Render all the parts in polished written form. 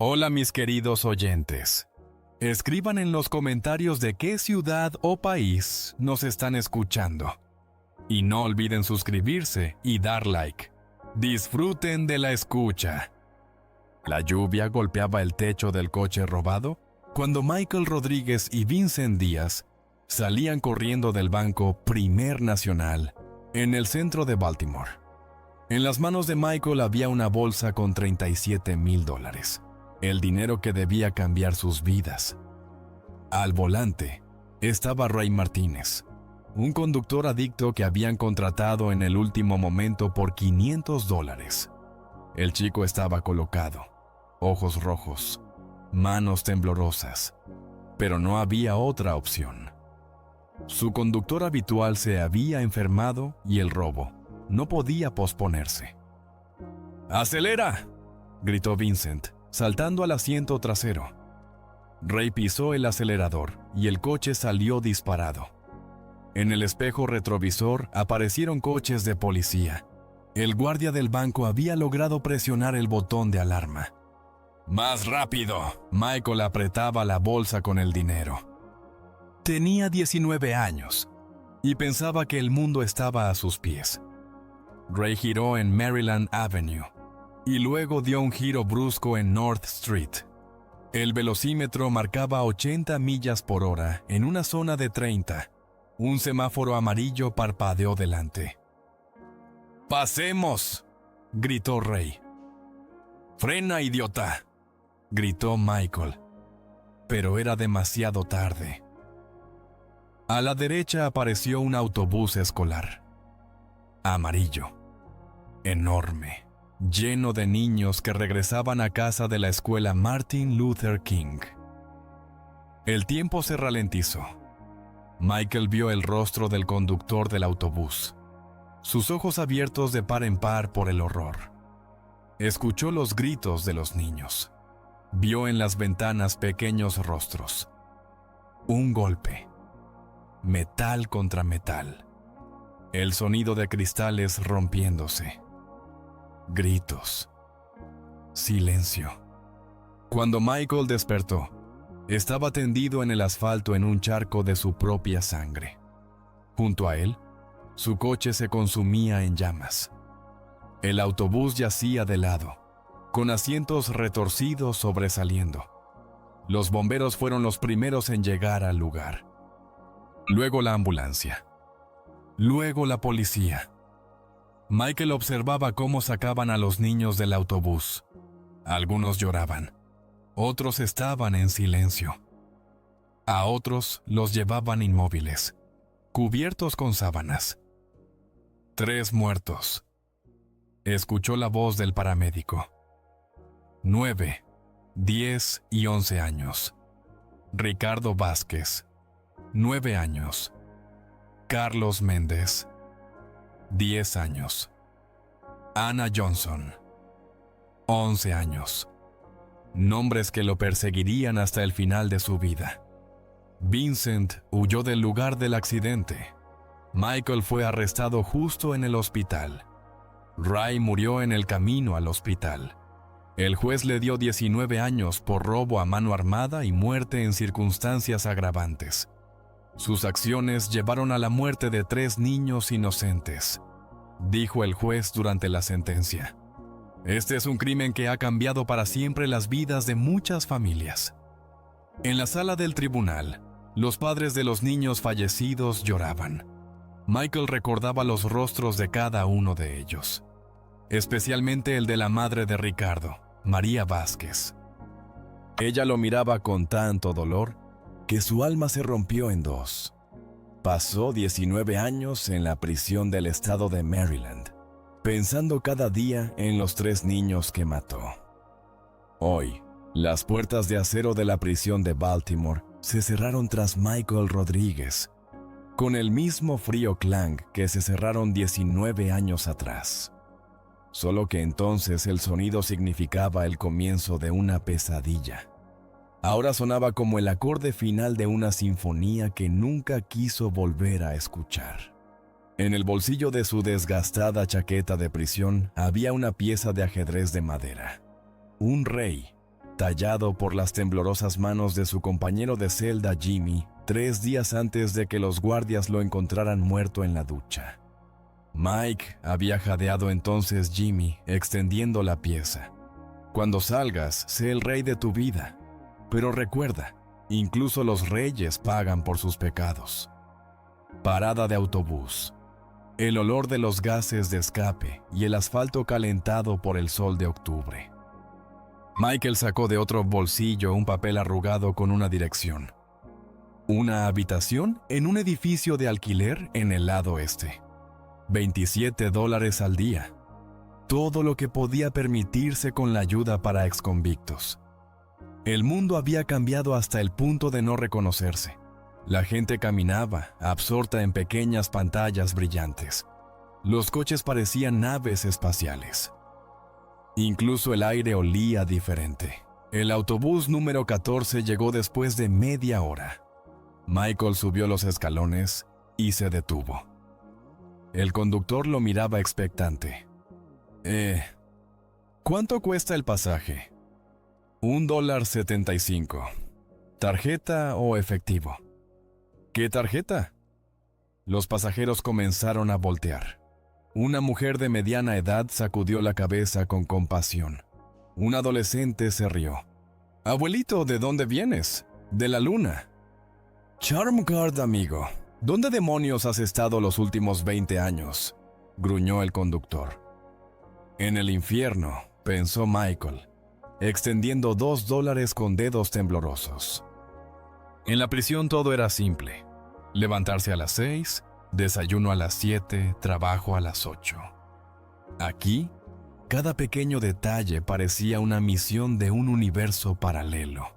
Hola mis queridos oyentes. Escriban en los comentarios de qué ciudad o país nos están escuchando. Y no olviden suscribirse y dar like. Disfruten de la escucha. La lluvia golpeaba el techo del coche robado cuando Michael Rodríguez y Vincent Díaz salían corriendo del banco Primer Nacional en el centro de Baltimore. En las manos de Michael había una bolsa con $37,000, el dinero que debía cambiar sus vidas. Al volante estaba Ray Martínez, un conductor adicto que habían contratado en el último momento por $500. El chico estaba colocado, ojos rojos, manos temblorosas, pero no había otra opción. Su conductor habitual se había enfermado y el robo no podía posponerse. ¡Acelera!, gritó Vincent, saltando al asiento trasero. Ray pisó el acelerador y el coche salió disparado. En el espejo retrovisor aparecieron coches de policía. El guardia del banco había logrado presionar el botón de alarma. ¡Más rápido! Michael apretaba la bolsa con el dinero. Tenía 19 años y pensaba que el mundo estaba a sus pies. Ray giró en Maryland Avenue y luego dio un giro brusco en North Street. El velocímetro marcaba 80 millas por hora en una zona de 30. Un semáforo amarillo parpadeó delante. ¡Pasemos!, gritó Ray. ¡Frena, idiota!, gritó Michael. Pero era demasiado tarde. A la derecha apareció un autobús escolar. Amarillo. Enorme. Lleno de niños que regresaban a casa de la escuela Martin Luther King. El tiempo se ralentizó. Michael vio el rostro del conductor del autobús, sus ojos abiertos de par en par por el horror. Escuchó los gritos de los niños. Vio en las ventanas pequeños rostros. Un golpe. Metal contra metal. El sonido de cristales rompiéndose. Gritos. Silencio. Cuando Michael despertó, estaba tendido en el asfalto en un charco de su propia sangre. Junto a él, su coche se consumía en llamas. El autobús yacía de lado, con asientos retorcidos sobresaliendo. Los bomberos fueron los primeros en llegar al lugar. Luego la ambulancia. Luego la policía. Michael observaba cómo sacaban a los niños del autobús. Algunos lloraban. Otros estaban en silencio. A otros los llevaban inmóviles, cubiertos con sábanas. 3 muertos. Escuchó la voz del paramédico. 9, 10 y 11 años. Ricardo Vázquez, 9 años. Carlos Méndez, 10 años. Ana Johnson, 11 años. Nombres que lo perseguirían hasta el final de su vida. Vincent huyó del lugar del accidente. Michael fue arrestado justo en el hospital. Ray murió en el camino al hospital. El juez le dio 19 años por robo a mano armada y muerte en circunstancias agravantes. Sus acciones llevaron a la muerte de 3 niños inocentes, dijo el juez durante la sentencia. Este es un crimen que ha cambiado para siempre las vidas de muchas familias. En la sala del tribunal, los padres de los niños fallecidos lloraban. Michael recordaba los rostros de cada uno de ellos, especialmente el de la madre de Ricardo, María Vázquez. Ella lo miraba con tanto dolor que su alma se rompió en 2. Pasó 19 años en la prisión del estado de Maryland, pensando cada día en los 3 niños que mató. Hoy, las puertas de acero de la prisión de Baltimore se cerraron tras Michael Rodríguez, con el mismo frío clang que se cerraron 19 años atrás. Solo que entonces el sonido significaba el comienzo de una pesadilla. Ahora sonaba como el acorde final de una sinfonía que nunca quiso volver a escuchar. En el bolsillo de su desgastada chaqueta de prisión había una pieza de ajedrez de madera. Un rey, tallado por las temblorosas manos de su compañero de celda Jimmy 3 días antes de que los guardias lo encontraran muerto en la ducha. Mike había jadeado entonces Jimmy, extendiendo la pieza. Cuando salgas, sé el rey de tu vida. Pero recuerda, incluso los reyes pagan por sus pecados. Parada de autobús. El olor de los gases de escape y el asfalto calentado por el sol de octubre. Michael sacó de otro bolsillo un papel arrugado con una dirección. Una habitación en un edificio de alquiler en el lado este. $27 al día. Todo lo que podía permitirse con la ayuda para exconvictos. El mundo había cambiado hasta el punto de no reconocerse. La gente caminaba, absorta en pequeñas pantallas brillantes. Los coches parecían naves espaciales. Incluso el aire olía diferente. El autobús número 14 llegó después de media hora. Michael subió los escalones y se detuvo. El conductor lo miraba expectante. ¿Cuánto cuesta el pasaje? $1.75. ¿Tarjeta o efectivo? ¿Qué tarjeta? Los pasajeros comenzaron a voltear. Una mujer de mediana edad sacudió la cabeza con compasión. Un adolescente se rió. «Abuelito, ¿de dónde vienes?» «De la luna». «Charmgard, amigo. ¿Dónde demonios has estado los últimos 20 años?» gruñó el conductor. «En el infierno», pensó Michael, extendiendo $2 con dedos temblorosos. En la prisión todo era simple. Levantarse a las 6, desayuno a las 7, trabajo a las 8. Aquí, cada pequeño detalle parecía una misión de un universo paralelo.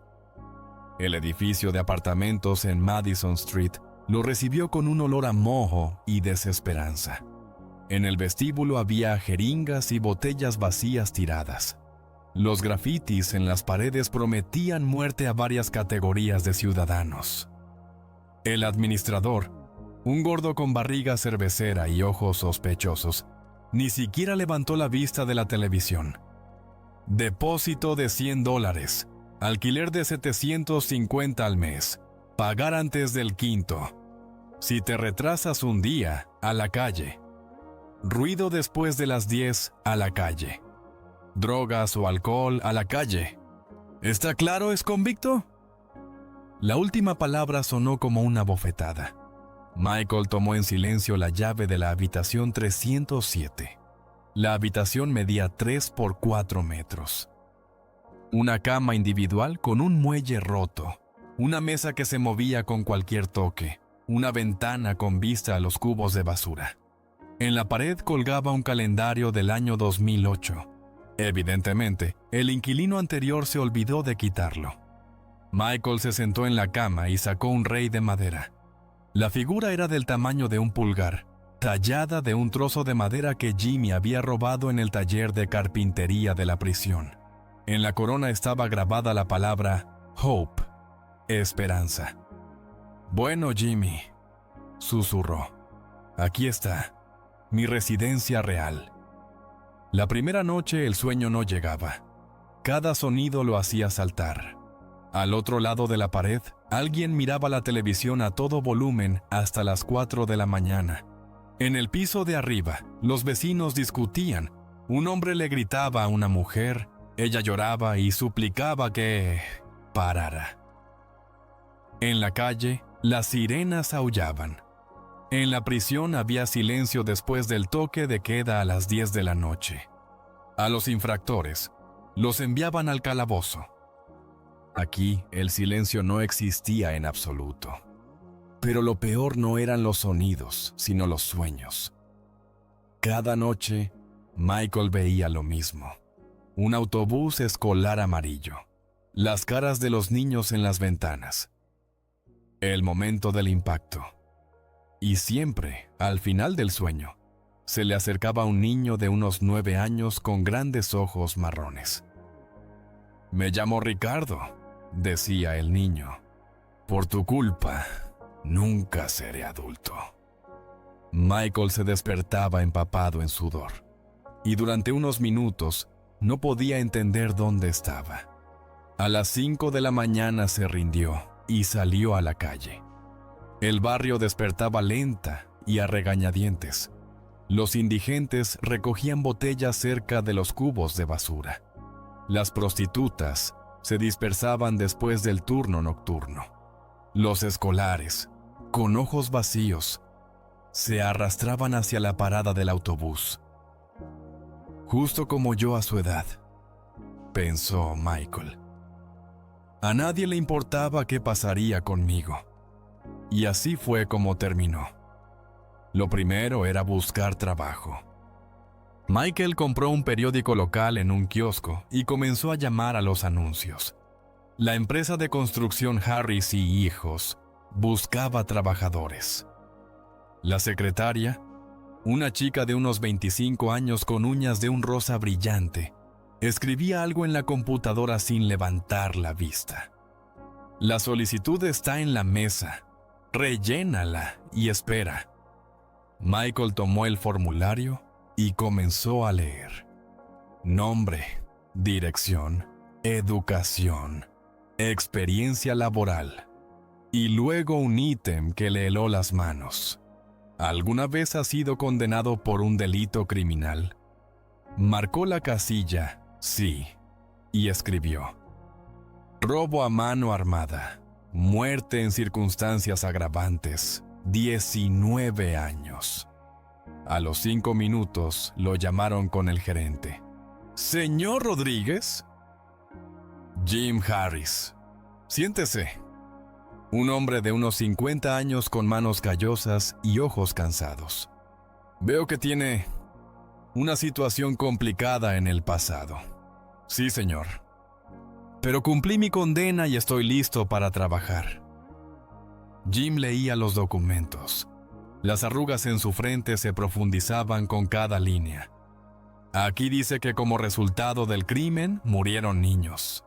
El edificio de apartamentos en Madison Street lo recibió con un olor a moho y desesperanza. En el vestíbulo había jeringas y botellas vacías tiradas. Los grafitis en las paredes prometían muerte a varias categorías de ciudadanos. El administrador, un gordo con barriga cervecera y ojos sospechosos, ni siquiera levantó la vista de la televisión. Depósito de $100, alquiler de $750 al mes, pagar antes del quinto. Si te retrasas un día, a la calle. Ruido después de las 10, a la calle. Drogas o alcohol, a la calle. ¿Está claro, exconvicto? La última palabra sonó como una bofetada. Michael tomó en silencio la llave de la habitación 307. La habitación medía 3 por 4 metros. Una cama individual con un muelle roto. Una mesa que se movía con cualquier toque. Una ventana con vista a los cubos de basura. En la pared colgaba un calendario del año 2008. Evidentemente, el inquilino anterior se olvidó de quitarlo. Michael se sentó en la cama y sacó un rey de madera. La figura era del tamaño de un pulgar, tallada de un trozo de madera que Jimmy había robado en el taller de carpintería de la prisión. En la corona estaba grabada la palabra Hope, esperanza. «Bueno, Jimmy», susurró, «aquí está, mi residencia real». La primera noche el sueño no llegaba. Cada sonido lo hacía saltar. Al otro lado de la pared, alguien miraba la televisión a todo volumen hasta las 4 de la mañana. En el piso de arriba, los vecinos discutían. Un hombre le gritaba a una mujer, ella lloraba y suplicaba que parara. En la calle, las sirenas aullaban. En la prisión había silencio después del toque de queda a las 10 de la noche. A los infractores, los enviaban al calabozo. Aquí, el silencio no existía en absoluto. Pero lo peor no eran los sonidos, sino los sueños. Cada noche, Michael veía lo mismo. Un autobús escolar amarillo. Las caras de los niños en las ventanas. El momento del impacto. Y siempre, al final del sueño, se le acercaba un niño de unos 9 años con grandes ojos marrones. «Me llamo Ricardo», decía el niño. «Por tu culpa, nunca seré adulto». Michael se despertaba empapado en sudor, y durante unos minutos no podía entender dónde estaba. A las 5 de la mañana se rindió y salió a la calle. El barrio despertaba lenta y a regañadientes. Los indigentes recogían botellas cerca de los cubos de basura. Las prostitutas se dispersaban después del turno nocturno. Los escolares, con ojos vacíos, se arrastraban hacia la parada del autobús. Justo como yo a su edad, pensó Michael. A nadie le importaba qué pasaría conmigo. Y así fue como terminó. Lo primero era buscar trabajo. Michael compró un periódico local en un kiosco y comenzó a llamar a los anuncios. La empresa de construcción Harris y Hijos buscaba trabajadores. La secretaria, una chica de unos 25 años con uñas de un rosa brillante, escribía algo en la computadora sin levantar la vista. La solicitud está en la mesa. Rellénala y espera. Michael tomó el formulario y comenzó a leer. Nombre, dirección, educación, experiencia laboral. Y luego un ítem que le heló las manos. ¿Alguna vez ha sido condenado por un delito criminal? Marcó la casilla sí y escribió: robo a mano armada, muerte en circunstancias agravantes, 19 años. A los 5 minutos lo llamaron con el gerente. ¿Señor Rodríguez? Jim Harris. Siéntese. Un hombre de unos 50 años con manos callosas y ojos cansados. Veo que tiene una situación complicada en el pasado. Sí, señor. Pero cumplí mi condena y estoy listo para trabajar. Jim leía los documentos. Las arrugas en su frente se profundizaban con cada línea. Aquí dice que como resultado del crimen murieron niños.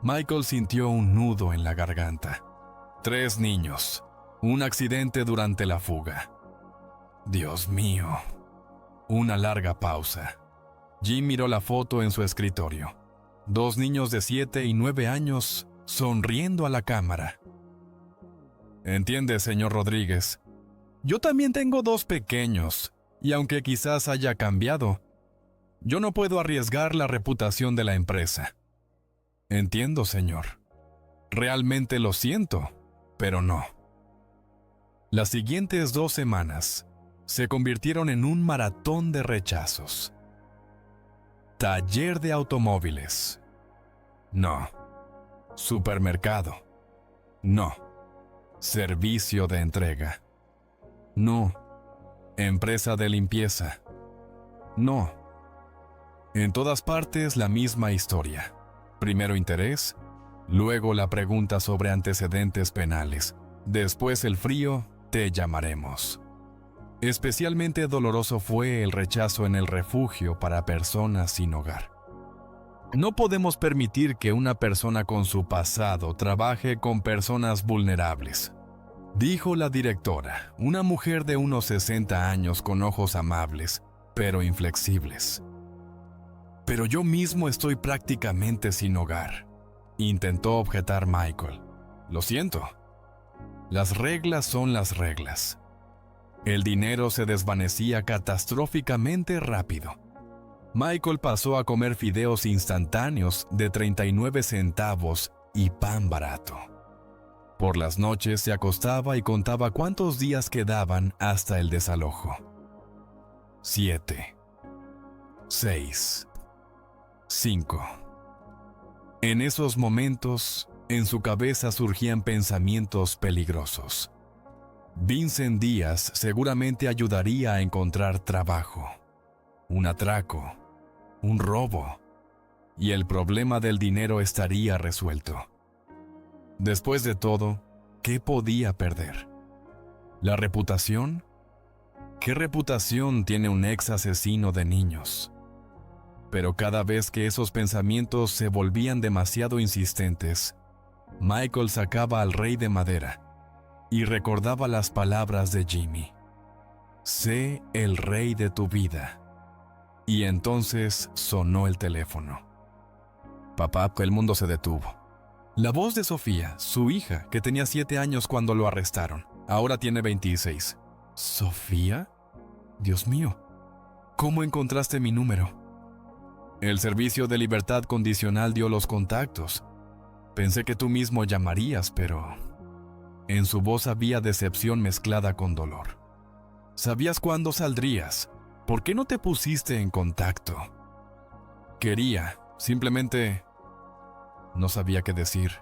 Michael sintió un nudo en la garganta. 3 niños. Un accidente durante la fuga. Dios mío. Una larga pausa. Jim miró la foto en su escritorio. 2 niños de 7 y 9 años sonriendo a la cámara. Entiende, señor Rodríguez. Yo también tengo 2 pequeños, y aunque quizás haya cambiado, yo no puedo arriesgar la reputación de la empresa. Entiendo, señor. Realmente lo siento, pero no. Las siguientes 2 semanas se convirtieron en un maratón de rechazos. Taller de automóviles. No. Supermercado. No. Servicio de entrega. No. Empresa de limpieza. No. En todas partes la misma historia. Primero interés, luego la pregunta sobre antecedentes penales, después el frío, te llamaremos. Especialmente doloroso fue el rechazo en el refugio para personas sin hogar. No podemos permitir que una persona con su pasado trabaje con personas vulnerables, dijo la directora, una mujer de unos 60 años con ojos amables, pero inflexibles. Pero yo mismo estoy prácticamente sin hogar, intentó objetar Michael. Lo siento. Las reglas son las reglas. El dinero se desvanecía catastróficamente rápido. Michael pasó a comer fideos instantáneos de 39 centavos y pan barato. Por las noches se acostaba y contaba cuántos días quedaban hasta el desalojo. 7, 6, 5. En esos momentos, en su cabeza surgían pensamientos peligrosos. Vincent Díaz seguramente ayudaría a encontrar trabajo, un atraco, un robo, y el problema del dinero estaría resuelto. Después de todo, ¿qué podía perder? ¿La reputación? ¿Qué reputación tiene un ex asesino de niños? Pero cada vez que esos pensamientos se volvían demasiado insistentes, Michael sacaba al rey de madera y recordaba las palabras de Jimmy. Sé el rey de tu vida. Y entonces sonó el teléfono. Papá, el mundo se detuvo. La voz de Sofía, su hija, que tenía 7 años cuando lo arrestaron. Ahora tiene 26. ¿Sofía? Dios mío, ¿cómo encontraste mi número? El Servicio de Libertad Condicional dio los contactos. Pensé que tú mismo llamarías, pero... En su voz había decepción mezclada con dolor. ¿Sabías cuándo saldrías? ¿Por qué no te pusiste en contacto? Quería, simplemente... No sabía qué decir.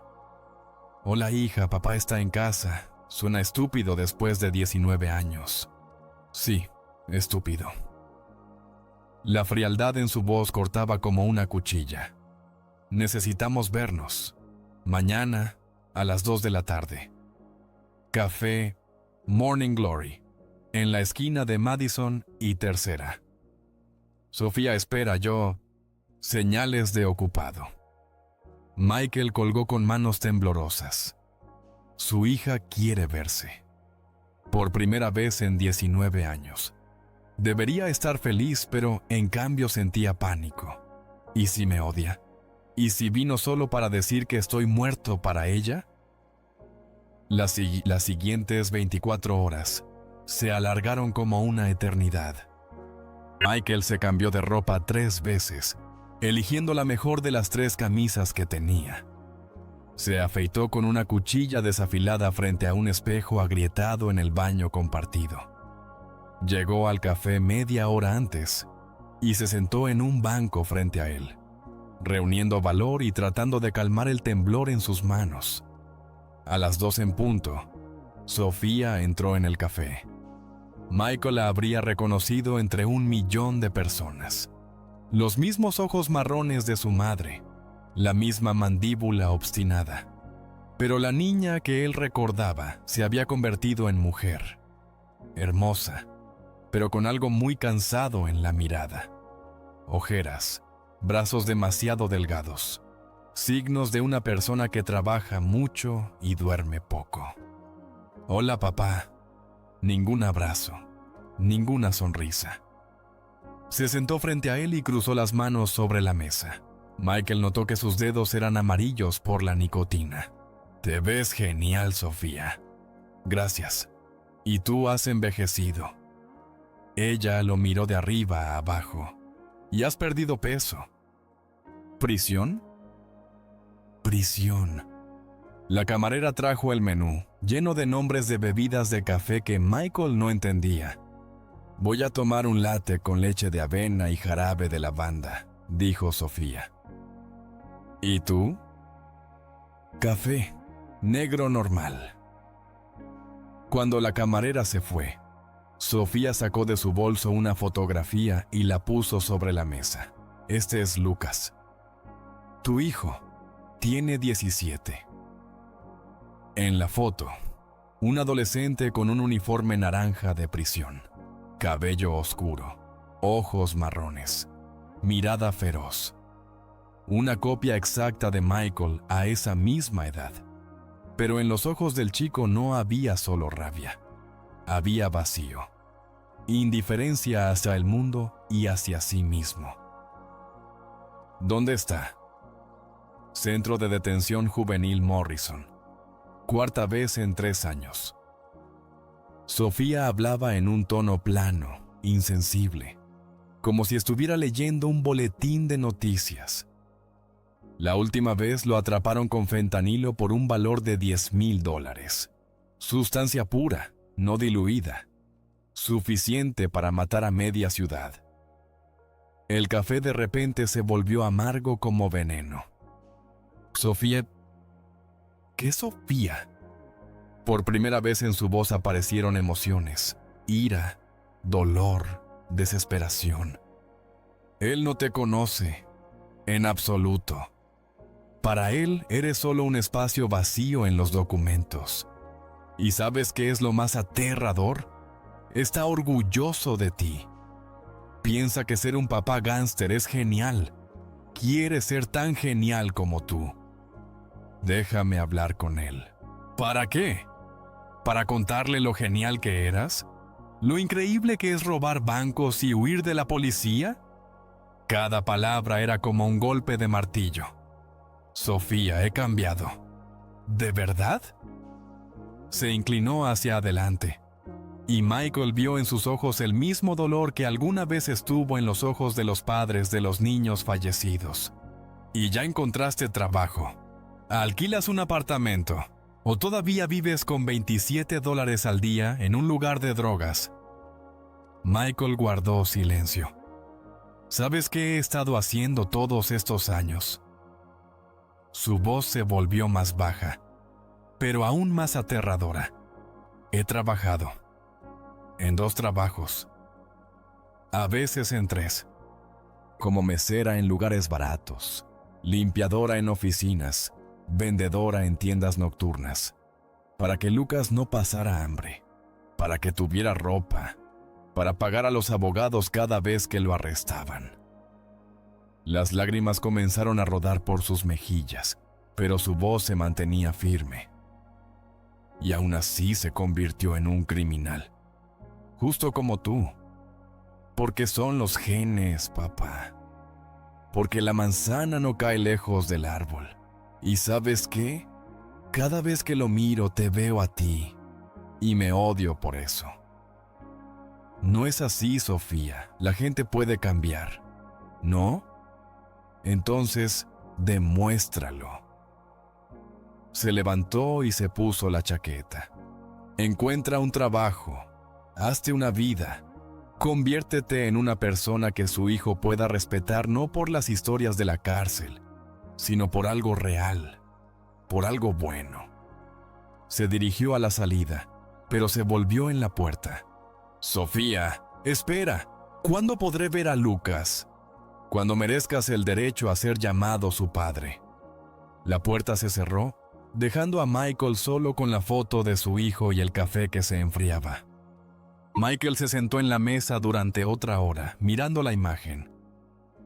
Hola hija, papá está en casa. Suena estúpido después de 19 años. Sí, estúpido. La frialdad en su voz cortaba como una cuchilla. Necesitamos vernos. Mañana, a las 2 de la tarde. Café Morning Glory, en la esquina de Madison y Tercera. Sofía espera, yo... Señales de ocupado. Michael colgó con manos temblorosas. Su hija quiere verse. Por primera vez en 19 años. Debería estar feliz, pero en cambio sentía pánico. ¿Y si me odia? ¿Y si vino solo para decir que estoy muerto para ella? Las siguientes 24 horas se alargaron como una eternidad. Michael se cambió de ropa 3 veces, eligiendo la mejor de las 3 camisas que tenía. Se afeitó con una cuchilla desafilada frente a un espejo agrietado en el baño compartido. Llegó al café media hora antes y se sentó en un banco frente a él, reuniendo valor y tratando de calmar el temblor en sus manos. A las 2 en punto, Sofía entró en el café. Michael la habría reconocido entre 1.000.000 de personas. Los mismos ojos marrones de su madre, la misma mandíbula obstinada. Pero la niña que él recordaba se había convertido en mujer. Hermosa, pero con algo muy cansado en la mirada. Ojeras, brazos demasiado delgados. Signos de una persona que trabaja mucho y duerme poco. Hola, papá. Ningún abrazo, ninguna sonrisa. Se sentó frente a él y cruzó las manos sobre la mesa. Michael notó que sus dedos eran amarillos por la nicotina. Te ves genial, Sofía. Gracias. Y tú has envejecido. Ella lo miró de arriba a abajo. Y has perdido peso. ¿Prisión? Prisión. La camarera trajo el menú, lleno de nombres de bebidas de café que Michael no entendía. Voy a tomar un latte con leche de avena y jarabe de lavanda, dijo Sofía. ¿Y tú? Café, negro normal. Cuando la camarera se fue, Sofía sacó de su bolso una fotografía y la puso sobre la mesa. Este es Lucas. Tu hijo tiene 17. En la foto, un adolescente con un uniforme naranja de prisión. Cabello oscuro, ojos marrones, mirada feroz. Una copia exacta de Michael a esa misma edad. Pero en los ojos del chico no había solo rabia. Había vacío, indiferencia hacia el mundo y hacia sí mismo. ¿Dónde está? Centro de Detención Juvenil Morrison. 4ª vez en 3 años. Sofía hablaba en un tono plano, insensible, como si estuviera leyendo un boletín de noticias. La última vez lo atraparon con fentanilo por un valor de $10,000. Sustancia pura, no diluida, suficiente para matar a media ciudad. El café de repente se volvió amargo como veneno. Sofía... ¿Qué Sofía? Por primera vez en su voz aparecieron emociones, ira, dolor, desesperación. Él no te conoce, en absoluto. Para él eres solo un espacio vacío en los documentos. ¿Y sabes qué es lo más aterrador? Está orgulloso de ti. Piensa que ser un papá gángster es genial. Quiere ser tan genial como tú. Déjame hablar con él. ¿Para qué? ¿Para contarle lo genial que eras? ¿Lo increíble que es robar bancos y huir de la policía? Cada palabra era como un golpe de martillo. Sofía, he cambiado. ¿De verdad? Se inclinó hacia adelante, y Michael vio en sus ojos el mismo dolor que alguna vez estuvo en los ojos de los padres de los niños fallecidos. ¿Y ya encontraste trabajo? ¿Alquilas un apartamento? ¿O todavía vives con $27 al día en un lugar de drogas? Michael guardó silencio. ¿Sabes qué he estado haciendo todos estos años? Su voz se volvió más baja, pero aún más aterradora. He trabajado en 2 trabajos, a veces en 3, como mesera en lugares baratos, limpiadora en oficinas, vendedora en tiendas nocturnas, para que Lucas no pasara hambre, para que tuviera ropa, para pagar a los abogados cada vez que lo arrestaban. Las lágrimas comenzaron a rodar por sus mejillas, pero su voz se mantenía firme. Y aún así se convirtió en un criminal, justo como tú. Porque son los genes, papá. Porque la manzana no cae lejos del árbol. ¿Y sabes qué? Cada vez que lo miro te veo a ti, y me odio por eso. No es así, Sofía. La gente puede cambiar, ¿no? Entonces, demuéstralo. Se levantó y se puso la chaqueta. Encuentra un trabajo. Hazte una vida. Conviértete en una persona que su hijo pueda respetar no por las historias de la cárcel, sino por algo real, por algo bueno. Se dirigió a la salida, pero se volvió en la puerta. Sofía, espera. ¿Cuándo podré ver a Lucas? Cuando merezcas el derecho a ser llamado su padre. La puerta se cerró, dejando a Michael solo con la foto de su hijo y el café que se enfriaba. Michael se sentó en la mesa durante otra hora, mirando la imagen.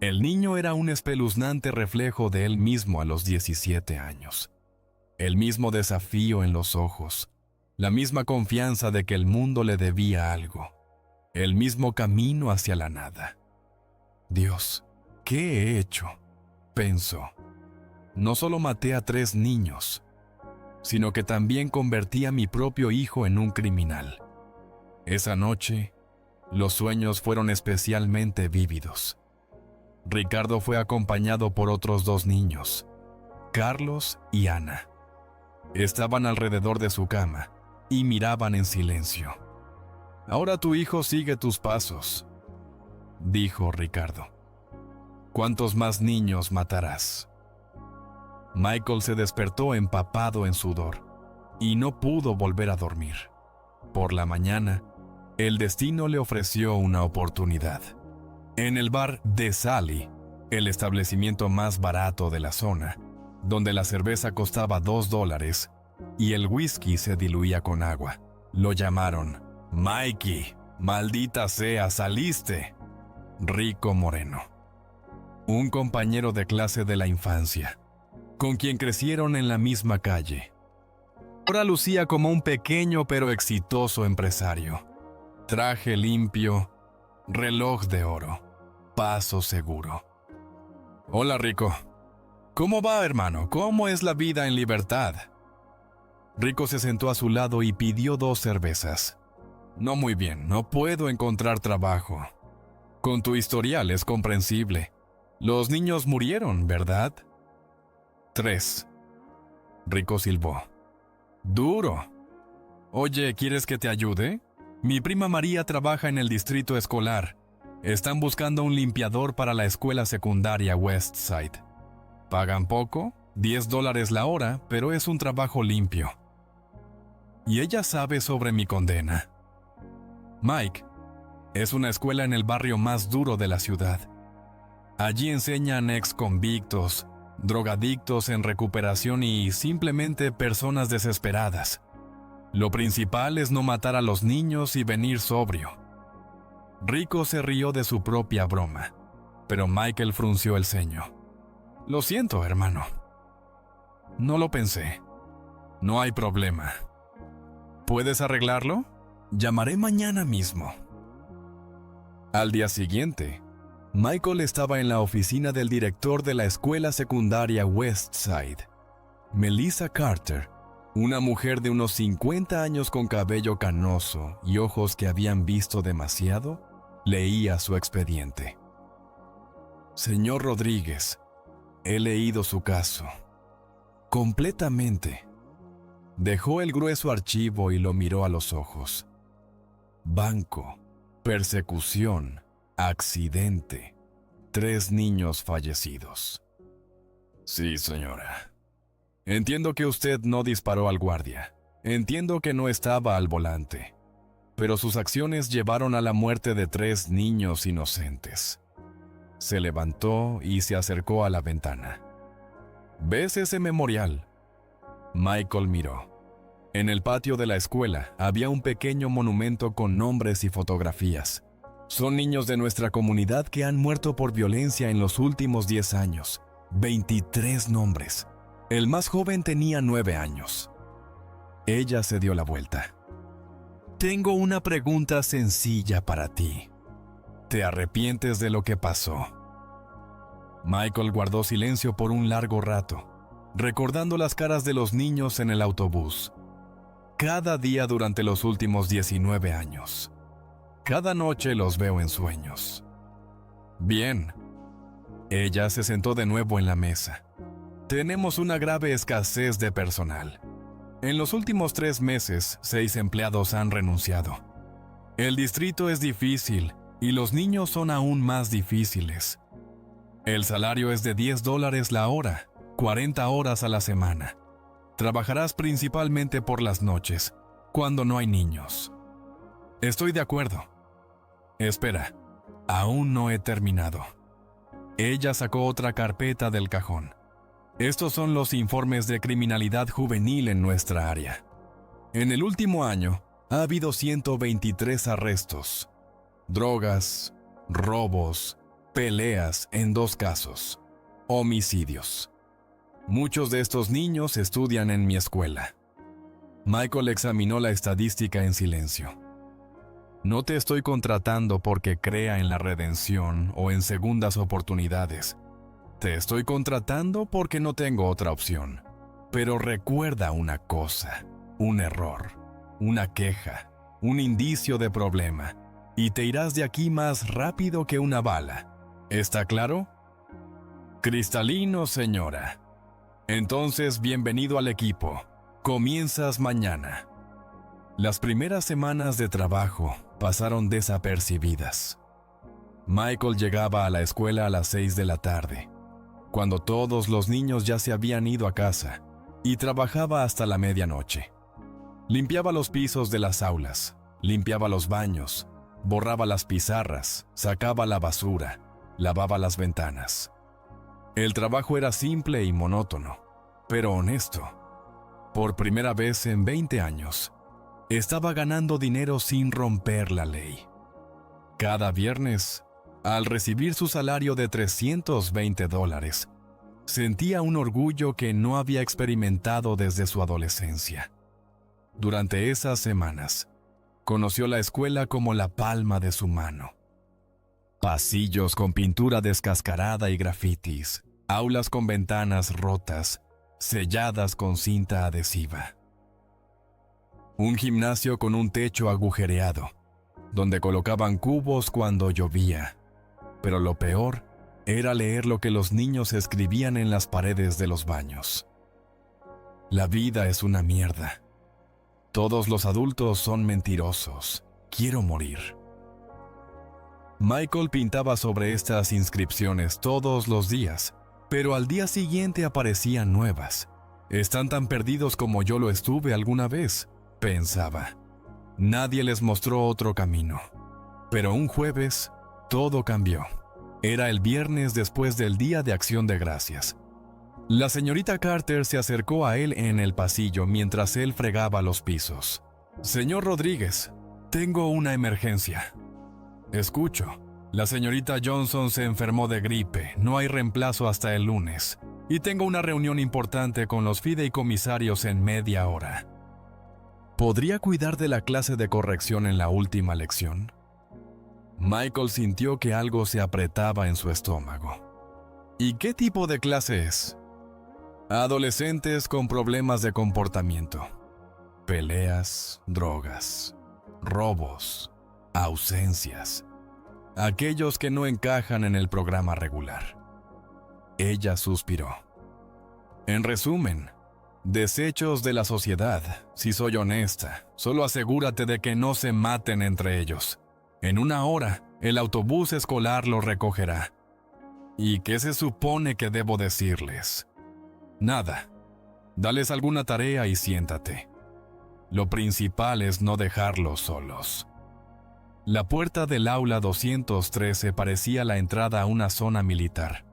El niño era un espeluznante reflejo de él mismo a los 17 años. El mismo desafío en los ojos, la misma confianza de que el mundo le debía algo, el mismo camino hacia la nada. Dios, ¿qué he hecho?, pensó. No solo maté a 3 niños, sino que también convertí a mi propio hijo en un criminal. Esa noche, los sueños fueron especialmente vívidos. Ricardo fue acompañado por otros 2 niños, Carlos y Ana. Estaban alrededor de su cama y miraban en silencio. «Ahora tu hijo sigue tus pasos», dijo Ricardo. «¿Cuántos más niños matarás?». Michael se despertó empapado en sudor y no pudo volver a dormir. Por la mañana, el destino le ofreció una oportunidad. En el bar de Sally, el establecimiento más barato de la zona, donde la cerveza costaba $2 y el whisky se diluía con agua, lo llamaron Mikey. «Maldita sea, saliste». Rico Moreno, un compañero de clase de la infancia, con quien crecieron en la misma calle. Ahora lucía como un pequeño pero exitoso empresario. Traje limpio, reloj de oro, paso seguro. «Hola, Rico. ¿Cómo va, hermano? ¿Cómo es la vida en libertad?». Rico se sentó a su lado y pidió 2 cervezas. «No muy bien, no puedo encontrar trabajo. Con tu historial es comprensible. Los niños murieron, ¿verdad?». 3. Rico silbó. «Duro. Oye, ¿quieres que te ayude? Mi prima María trabaja en el distrito escolar. Están buscando un limpiador para la escuela secundaria Westside. Pagan poco, $10 la hora, pero es un trabajo limpio. Y ella sabe sobre mi condena. Mike, es una escuela en el barrio más duro de la ciudad. Allí enseñan ex-convictos, drogadictos en recuperación y simplemente personas desesperadas. Lo principal es no matar a los niños y venir sobrio». Rico se rió de su propia broma, pero Michael frunció el ceño. «Lo siento, hermano. No lo pensé. No hay problema. ¿Puedes arreglarlo? Llamaré mañana mismo». Al día siguiente, Michael estaba en la oficina del director de la escuela secundaria Westside. Melissa Carter, una mujer de unos 50 años con cabello canoso y ojos que habían visto demasiado, leía su expediente. Señor Rodríguez, he leído su caso. Completamente. Dejó el grueso archivo y lo miró a los ojos. Banco, persecución, accidente, 3 niños fallecidos. Sí, señora. Entiendo que usted no disparó al guardia. Entiendo que no estaba al volante. Pero sus acciones llevaron a la muerte de 3 niños inocentes. Se levantó y se acercó a la ventana. ¿Ves ese memorial? Michael miró. En el patio de la escuela había un pequeño monumento con nombres y fotografías. Son niños de nuestra comunidad que han muerto por violencia en los últimos 10 años. 23 nombres. El más joven tenía 9 años. Ella se dio la vuelta. Tengo una pregunta sencilla para ti. ¿Te arrepientes de lo que pasó? Michael guardó silencio por un largo rato, recordando las caras de los niños en el autobús. Cada día durante los últimos 19 años. Cada noche los veo en sueños. Bien. Ella se sentó de nuevo en la mesa. Tenemos una grave escasez de personal. En los últimos 3 meses, 6 empleados han renunciado. El distrito es difícil y los niños son aún más difíciles. El salario es de $10 la hora, 40 horas a la semana. Trabajarás principalmente por las noches, cuando no hay niños. Estoy de acuerdo. Espera, aún no he terminado. Ella sacó otra carpeta del cajón. Estos son los informes de criminalidad juvenil en nuestra área. En el último año, ha habido 123 arrestos. Drogas, robos, peleas en 2 casos. Homicidios. Muchos de estos niños estudian en mi escuela. Michael examinó la estadística en silencio. No te estoy contratando porque crea en la redención o en segundas oportunidades. Te estoy contratando porque no tengo otra opción. Pero recuerda una cosa, un error, una queja, un indicio de problema, y te irás de aquí más rápido que una bala. ¿Está claro? Cristalino, señora. Entonces, bienvenido al equipo. Comienzas mañana. Las primeras semanas de trabajo pasaron desapercibidas. Michael llegaba a la escuela a las 6 de la tarde, cuando todos los niños ya se habían ido a casa, y trabajaba hasta la medianoche. Limpiaba los pisos de las aulas, limpiaba los baños, borraba las pizarras, sacaba la basura, lavaba las ventanas. El trabajo era simple y monótono, pero honesto. Por primera vez en 20 años, estaba ganando dinero sin romper la ley. Cada viernes, al recibir su salario de $320, sentía un orgullo que no había experimentado desde su adolescencia. Durante esas semanas, conoció la escuela como la palma de su mano. Pasillos con pintura descascarada y grafitis, aulas con ventanas rotas, selladas con cinta adhesiva. Un gimnasio con un techo agujereado, donde colocaban cubos cuando llovía. Pero lo peor era leer lo que los niños escribían en las paredes de los baños. La vida es una mierda. Todos los adultos son mentirosos. Quiero morir. Michael pintaba sobre estas inscripciones todos los días, pero al día siguiente aparecían nuevas. Están tan perdidos como yo lo estuve alguna vez, pensaba. Nadie les mostró otro camino. Pero un jueves, todo cambió. Era el viernes después del Día de Acción de Gracias. La señorita Carter se acercó a él en el pasillo mientras él fregaba los pisos. «Señor Rodríguez, tengo una emergencia». «Escucho. La señorita Johnson se enfermó de gripe, no hay reemplazo hasta el lunes, y tengo una reunión importante con los fideicomisarios en media hora». ¿Podría cuidar de la clase de corrección en la última lección? Michael sintió que algo se apretaba en su estómago. ¿Y qué tipo de clase es? Adolescentes con problemas de comportamiento. Peleas, drogas, robos, ausencias. Aquellos que no encajan en el programa regular. Ella suspiró. En resumen, desechos de la sociedad. Si soy honesta, solo asegúrate de que no se maten entre ellos. En 1 hora, el autobús escolar los recogerá. ¿Y qué se supone que debo decirles? Nada. Dales alguna tarea y siéntate. Lo principal es no dejarlos solos. La puerta del aula 213 parecía la entrada a una zona militar.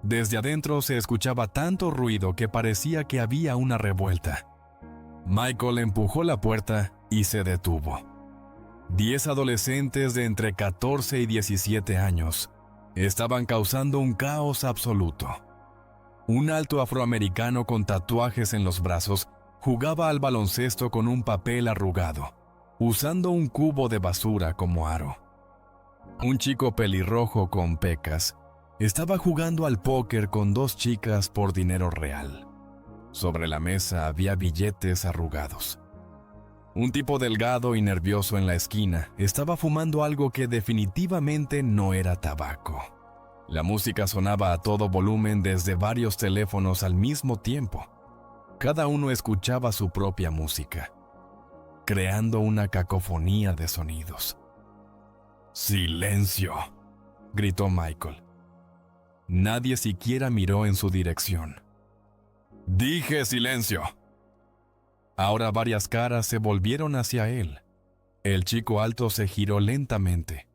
Desde adentro se escuchaba tanto ruido que parecía que había una revuelta. Michael empujó la puerta y se detuvo. 10 adolescentes de entre 14 y 17 años estaban causando un caos absoluto. Un alto afroamericano con tatuajes en los brazos jugaba al baloncesto con un papel arrugado, usando un cubo de basura como aro. Un chico pelirrojo con pecas estaba jugando al póker con 2 chicas por dinero real. Sobre la mesa había billetes arrugados. Un tipo delgado y nervioso en la esquina estaba fumando algo que definitivamente no era tabaco. La música sonaba a todo volumen desde varios teléfonos al mismo tiempo. Cada uno escuchaba su propia música, creando una cacofonía de sonidos. ¡Silencio!, gritó Michael. Nadie siquiera miró en su dirección. ¡Dije silencio! Ahora varias caras se volvieron hacia él. El chico alto se giró lentamente.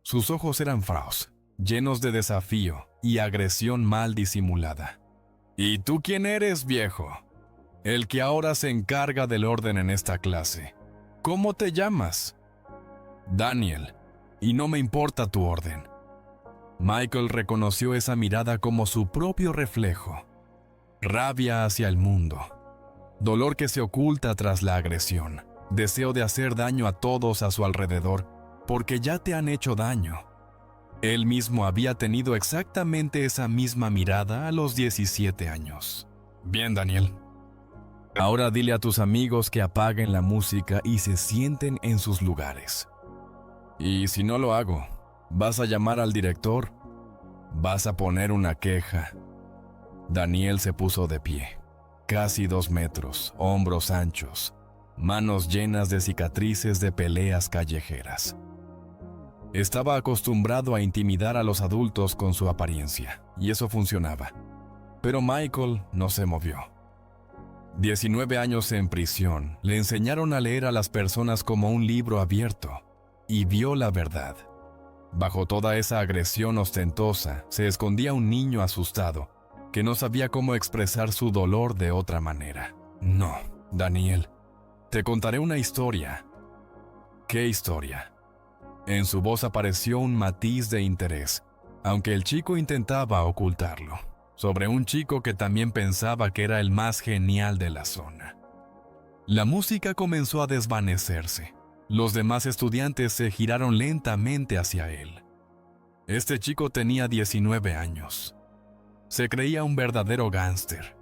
Sus ojos eran fauos, llenos de desafío y agresión mal disimulada. ¿Y tú quién eres, viejo? El que ahora se encarga del orden en esta clase. ¿Cómo te llamas? Daniel, y no me importa tu orden. Michael reconoció esa mirada como su propio reflejo. Rabia hacia el mundo. Dolor que se oculta tras la agresión. Deseo de hacer daño a todos a su alrededor, porque ya te han hecho daño. Él mismo había tenido exactamente esa misma mirada a los 17 años. Bien, Daniel. Ahora dile a tus amigos que apaguen la música y se sienten en sus lugares. Y si no lo hago, ¿vas a llamar al director? ¿Vas a poner una queja? Daniel se puso de pie. Casi 2 metros, hombros anchos, manos llenas de cicatrices de peleas callejeras. Estaba acostumbrado a intimidar a los adultos con su apariencia, y eso funcionaba. Pero Michael no se movió. 19 años en prisión le enseñaron a leer a las personas como un libro abierto, y vio la verdad. Bajo toda esa agresión ostentosa se escondía un niño asustado, que no sabía cómo expresar su dolor de otra manera. No, Daniel, te contaré una historia. ¿Qué historia? En su voz apareció un matiz de interés, aunque el chico intentaba ocultarlo, sobre un chico que también pensaba que era el más genial de la zona. La música comenzó a desvanecerse. Los demás estudiantes se giraron lentamente hacia él. Este chico tenía 19 años. Se creía un verdadero gángster.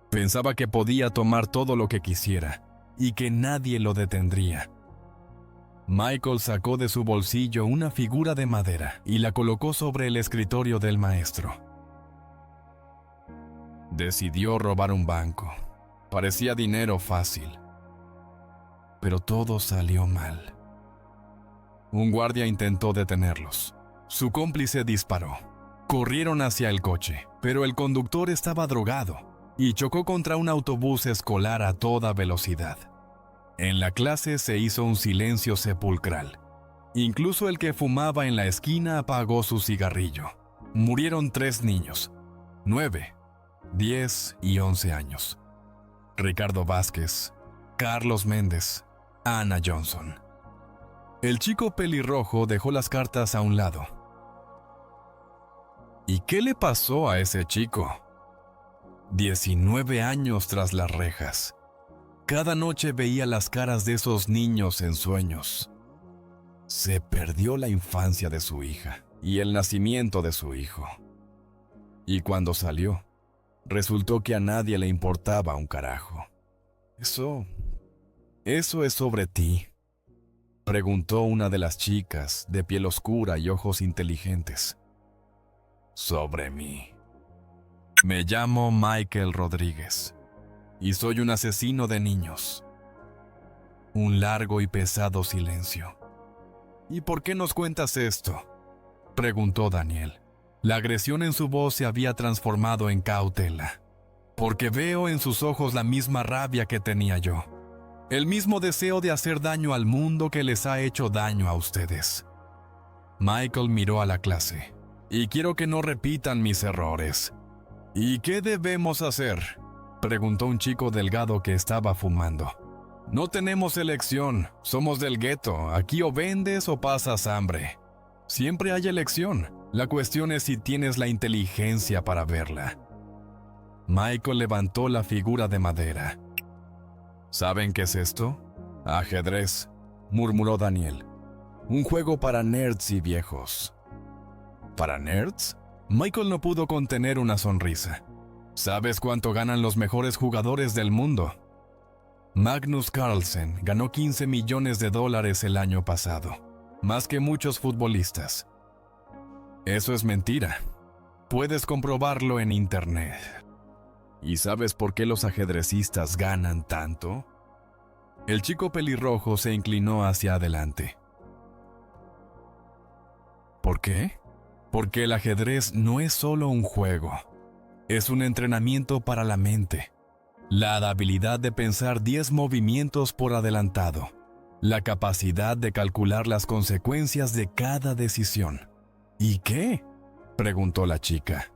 Pensaba que podía tomar todo lo que quisiera y que nadie lo detendría. Michael sacó de su bolsillo una figura de madera y la colocó sobre el escritorio del maestro. Decidió robar un banco. Parecía dinero fácil. Pero todo salió mal. Un guardia intentó detenerlos. Su cómplice disparó. Corrieron hacia el coche, pero el conductor estaba drogado y chocó contra un autobús escolar a toda velocidad. En la clase se hizo un silencio sepulcral. Incluso el que fumaba en la esquina apagó su cigarrillo. Murieron 3 niños, 9, 10 y 11 años. Ricardo Vázquez, Carlos Méndez, Ana Johnson. El chico pelirrojo dejó las cartas a un lado. ¿Y qué le pasó a ese chico? 19 años tras las rejas. Cada noche veía las caras de esos niños en sueños. Se perdió la infancia de su hija y el nacimiento de su hijo. Y cuando salió, resultó que a nadie le importaba un carajo. ¿Eso es sobre ti?, preguntó una de las chicas de piel oscura y ojos inteligentes. Sobre mí. Me llamo Michael Rodríguez y soy un asesino de niños. Un largo y pesado silencio. ¿Y por qué nos cuentas esto?, preguntó Daniel. La agresión en su voz se había transformado en cautela. Porque veo en sus ojos la misma rabia que tenía yo. El mismo deseo de hacer daño al mundo que les ha hecho daño a ustedes. Michael miró a la clase. Y quiero que no repitan mis errores. ¿Y qué debemos hacer?, preguntó un chico delgado que estaba fumando. No tenemos elección, somos del gueto, aquí o vendes o pasas hambre. Siempre hay elección, la cuestión es si tienes la inteligencia para verla. Michael levantó la figura de madera. ¿Saben qué es esto? Ajedrez, murmuró Daniel. Un juego para nerds y viejos. ¿Para nerds? Michael no pudo contener una sonrisa. ¿Sabes cuánto ganan los mejores jugadores del mundo? Magnus Carlsen ganó $15 millones el año pasado, más que muchos futbolistas. Eso es mentira. Puedes comprobarlo en internet. ¿Y sabes por qué los ajedrecistas ganan tanto? El chico pelirrojo se inclinó hacia adelante. ¿Por qué? Porque el ajedrez no es solo un juego. Es un entrenamiento para la mente. La habilidad de pensar 10 movimientos por adelantado. La capacidad de calcular las consecuencias de cada decisión. ¿Y qué?, preguntó la chica.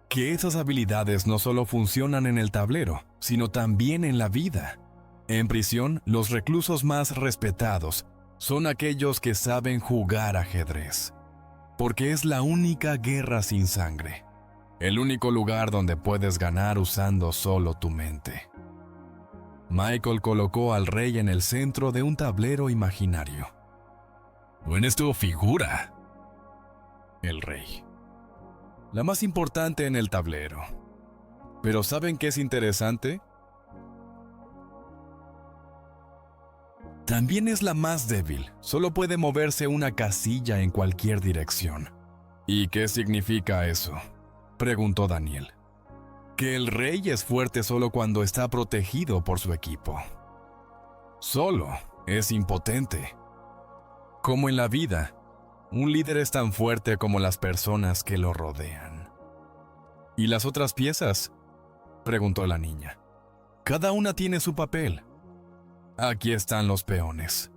Que esas habilidades no solo funcionan en el tablero, sino también en la vida. En prisión, los reclusos más respetados son aquellos que saben jugar ajedrez. Porque es la única guerra sin sangre. El único lugar donde puedes ganar usando solo tu mente. Michael colocó al rey en el centro de un tablero imaginario. ¿Quién es tu figura? El rey. La más importante en el tablero. Pero ¿saben qué es interesante? También es la más débil. Solo puede moverse una casilla en cualquier dirección. ¿Y qué significa eso?, preguntó Daniel. Que el rey es fuerte solo cuando está protegido por su equipo. Solo es impotente. Como en la vida, un líder es tan fuerte como las personas que lo rodean. ¿Y las otras piezas?, preguntó la niña. Cada una tiene su papel. Aquí están los peones.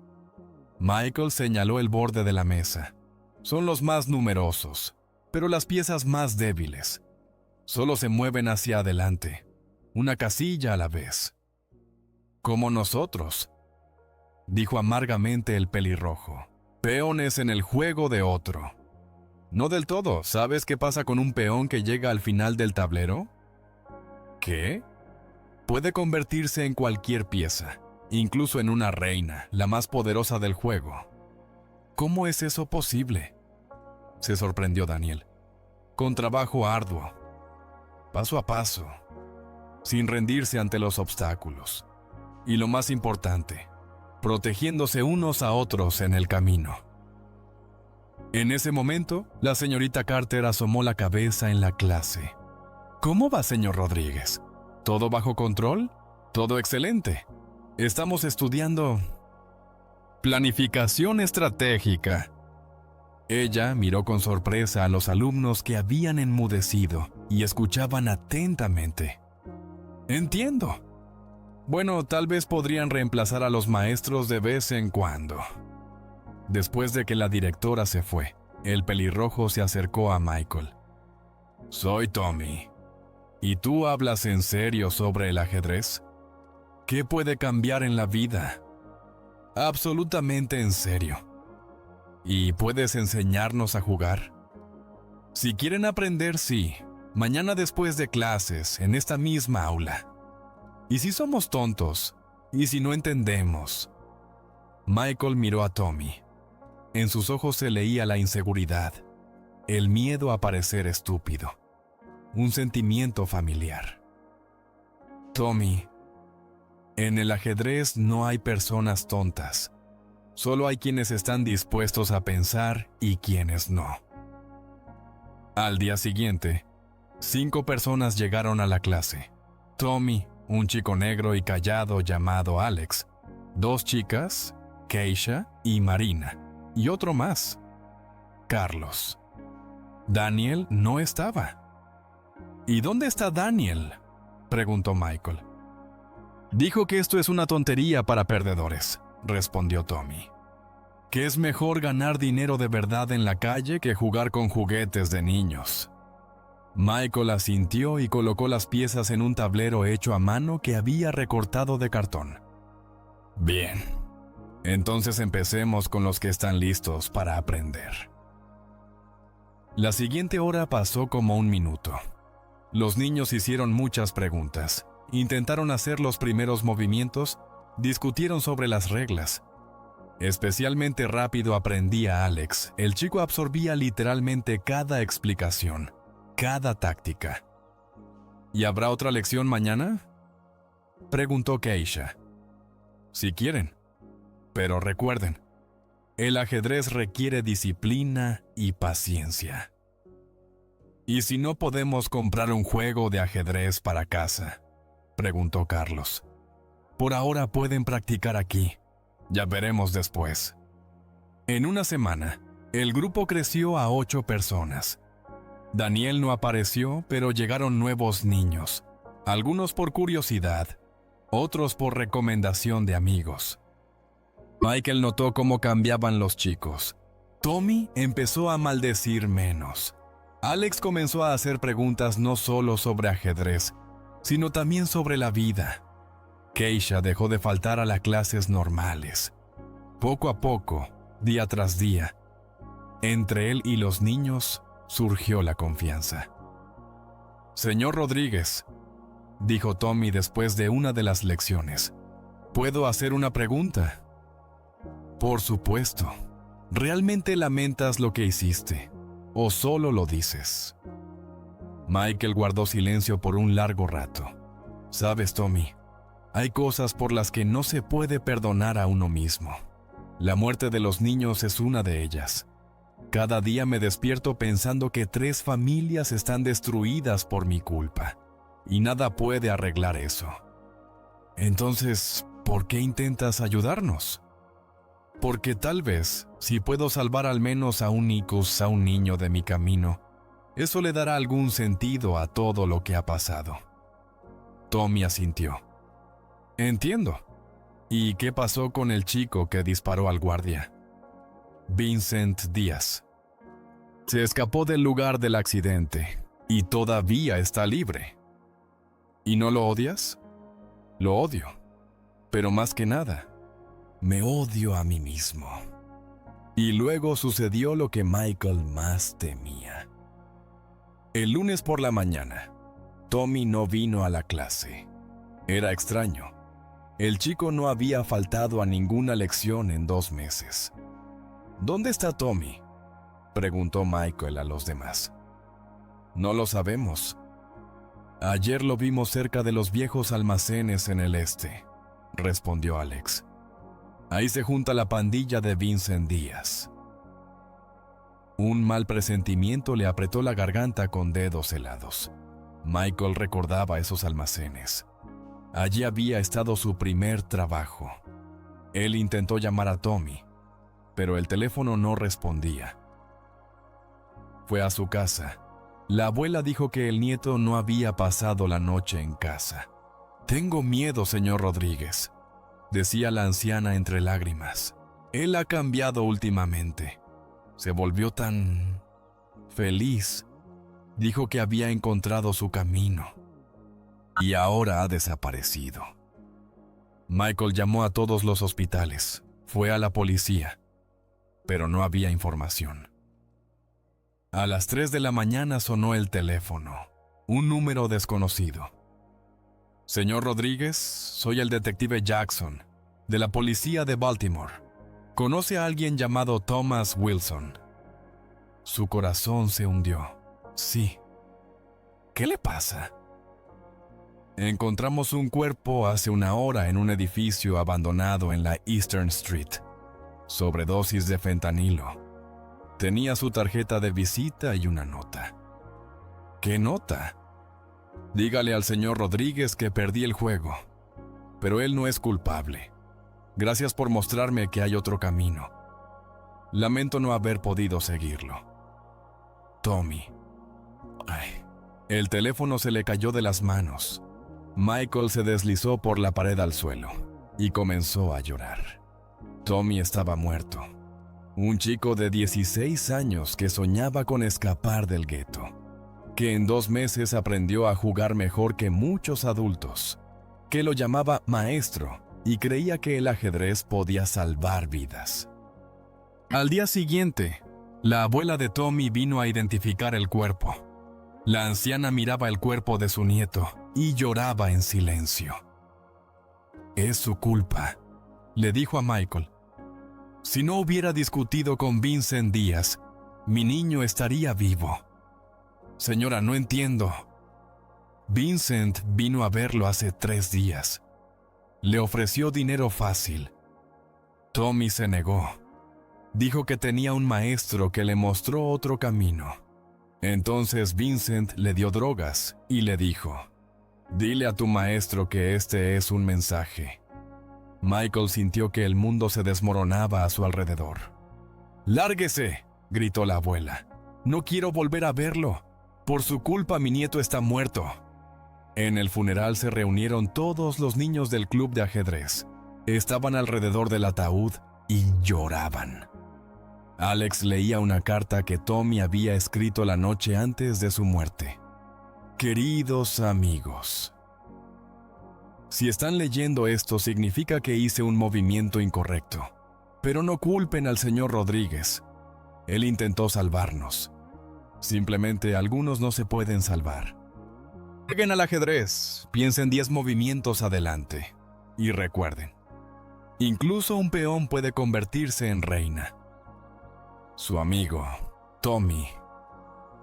Michael señaló el borde de la mesa. Son los más numerosos, pero las piezas más débiles. Solo se mueven hacia adelante, una casilla a la vez. Como nosotros, dijo amargamente el pelirrojo. Peones en el juego de otro. No del todo. ¿Sabes qué pasa con un peón que llega al final del tablero? ¿Qué? Puede convertirse en cualquier pieza, incluso en una reina, la más poderosa del juego. ¿Cómo es eso posible?, se sorprendió Daniel. Con trabajo arduo, paso a paso, sin rendirse ante los obstáculos. Y lo más importante, protegiéndose unos a otros en el camino. En ese momento, la señorita Carter asomó la cabeza en la clase. ¿Cómo va, señor Rodríguez? ¿Todo bajo control? Todo excelente. Estamos estudiando planificación estratégica. Ella miró con sorpresa a los alumnos que habían enmudecido y escuchaban atentamente. Entiendo. Bueno, tal vez podrían reemplazar a los maestros de vez en cuando. Después de que la directora se fue, el pelirrojo se acercó a Michael. Soy Tommy. ¿Y tú hablas en serio sobre el ajedrez? ¿Qué puede cambiar en la vida? Absolutamente en serio. ¿Y puedes enseñarnos a jugar? Si quieren aprender, sí. Mañana después de clases, en esta misma aula. ¿Y si somos tontos? ¿Y si no entendemos? Michael miró a Tommy. En sus ojos se leía la inseguridad, el miedo a parecer estúpido, un sentimiento familiar. Tommy, en el ajedrez no hay personas tontas. Solo hay quienes están dispuestos a pensar y quienes no. Al día siguiente, 5 personas llegaron a la clase. Tommy, un chico negro y callado llamado Alex, 2 chicas, Keisha y Marina, y otro más, Carlos. Daniel no estaba. ¿Y dónde está Daniel?, preguntó Michael. Dijo que esto es una tontería para perdedores, respondió Tommy. Que es mejor ganar dinero de verdad en la calle que jugar con juguetes de niños. Michael asintió y colocó las piezas en un tablero hecho a mano que había recortado de cartón. Bien, entonces empecemos con los que están listos para aprender. La siguiente hora pasó como un minuto. Los niños hicieron muchas preguntas, intentaron hacer los primeros movimientos, discutieron sobre las reglas. Especialmente rápido aprendía Alex. El chico absorbía literalmente cada explicación, cada táctica. ¿Y habrá otra lección mañana?, preguntó Keisha. Si quieren. Pero recuerden, el ajedrez requiere disciplina y paciencia. ¿Y si no podemos comprar un juego de ajedrez para casa?, preguntó Carlos. Por ahora pueden practicar aquí. Ya veremos después. En una semana, el grupo creció a 8 personas. Daniel no apareció, pero llegaron nuevos niños, algunos por curiosidad, otros por recomendación de amigos. Michael notó cómo cambiaban los chicos. Tommy empezó a maldecir menos. Alex comenzó a hacer preguntas no solo sobre ajedrez, sino también sobre la vida. Keisha dejó de faltar a las clases normales. Poco a poco, día tras día, entre él y los niños surgió la confianza. Señor Rodríguez, dijo Tommy después de una de las lecciones, ¿puedo hacer una pregunta? Por supuesto. ¿Realmente lamentas lo que hiciste? ¿O solo lo dices? Michael guardó silencio por un largo rato. Sabes, Tommy, hay cosas por las que no se puede perdonar a uno mismo. La muerte de los niños es una de ellas. Cada día me despierto pensando que 3 familias están destruidas por mi culpa, y nada puede arreglar eso. Entonces, ¿por qué intentas ayudarnos? Porque tal vez, si puedo salvar al menos a un niño de mi camino, eso le dará algún sentido a todo lo que ha pasado. Tommy asintió. Entiendo. ¿Y qué pasó con el chico que disparó al guardia? Vincent Díaz. Se escapó del lugar del accidente y todavía está libre. ¿Y no lo odias? Lo odio. Pero más que nada, me odio a mí mismo. Y luego sucedió lo que Michael más temía. El lunes por la mañana, Tommy no vino a la clase. Era extraño. El chico no había faltado a ninguna lección en 2 meses. ¿Dónde está Tommy?, preguntó Michael a los demás. No lo sabemos. Ayer lo vimos cerca de los viejos almacenes en el este, respondió Alex. Ahí se junta la pandilla de Vincent Díaz. Un mal presentimiento le apretó la garganta con dedos helados. Michael recordaba esos almacenes. Allí había estado su primer trabajo. Él intentó llamar a Tommy, pero el teléfono no respondía. Fue a su casa. La abuela dijo que el nieto no había pasado la noche en casa. «Tengo miedo, señor Rodríguez», decía la anciana entre lágrimas. «Él ha cambiado últimamente. Se volvió tan feliz. Dijo que había encontrado su camino. Y ahora ha desaparecido». Michael llamó a todos los hospitales. Fue a la policía. Pero no había información. A las 3 de la mañana sonó el teléfono. Un número desconocido. «Señor Rodríguez, soy el detective Jackson, de la policía de Baltimore. Conoce a alguien llamado Thomas Wilson. Su corazón se hundió. Sí. ¿Qué le pasa? Encontramos un cuerpo hace una hora en un edificio abandonado en la Eastern Street. Sobredosis de fentanilo. Tenía su tarjeta de visita y una nota. ¿Qué nota? Dígale al señor Rodríguez que perdí el juego, pero él no es culpable. Gracias por mostrarme que hay otro camino. Lamento no haber podido seguirlo. Tommy. Ay. El teléfono se le cayó de las manos. Michael se deslizó por la pared al suelo y comenzó a llorar. Tommy estaba muerto. Un chico de 16 años que soñaba con escapar del gueto, que en 2 meses aprendió a jugar mejor que muchos adultos, que lo llamaba maestro y creía que el ajedrez podía salvar vidas. Al día siguiente, la abuela de Tommy vino a identificar el cuerpo. La anciana miraba el cuerpo de su nieto y lloraba en silencio. Es su culpa, le dijo a Michael. Si no hubiera discutido con Vincent Díaz, mi niño estaría vivo. Señora, no entiendo. Vincent vino a verlo hace 3 días. Le ofreció dinero fácil. Tommy se negó. Dijo que tenía un maestro que le mostró otro camino. Entonces Vincent le dio drogas y le dijo: dile a tu maestro que este es un mensaje. Michael sintió que el mundo se desmoronaba a su alrededor. ¡Lárguese!, gritó la abuela. No quiero volver a verlo. Por su culpa mi nieto está muerto. En el funeral se reunieron todos los niños del club de ajedrez. Estaban alrededor del ataúd y lloraban. Alex leía una carta que Tommy había escrito la noche antes de su muerte. Queridos amigos, si están leyendo esto significa que hice un movimiento incorrecto, pero no culpen al señor Rodríguez. Él intentó salvarnos. Simplemente algunos no se pueden salvar. Jueguen al ajedrez, piensen 10 movimientos adelante y recuerden, incluso un peón puede convertirse en reina. Su amigo, Tommy.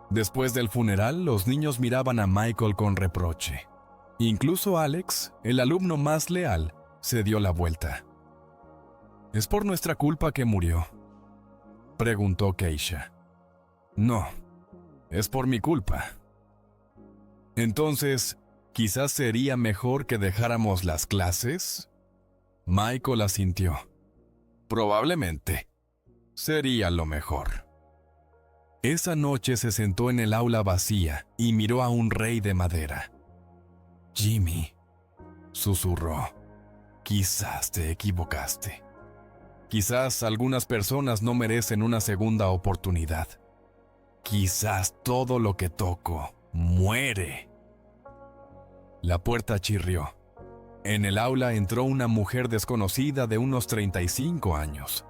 Después del funeral, los niños miraban a Michael con reproche. Incluso Alex, el alumno más leal, se dio la vuelta. ¿Es por nuestra culpa que murió?, preguntó Keisha. No, es por mi culpa. Entonces, ¿quizás sería mejor que dejáramos las clases? Michael asintió. Probablemente. Sería lo mejor. Esa noche se sentó en el aula vacía y miró a un rey de madera. Jimmy, susurró, quizás te equivocaste. Quizás algunas personas no merecen una segunda oportunidad. Quizás todo lo que toco muere. La puerta chirrió. En el aula entró una mujer desconocida de unos 35 años.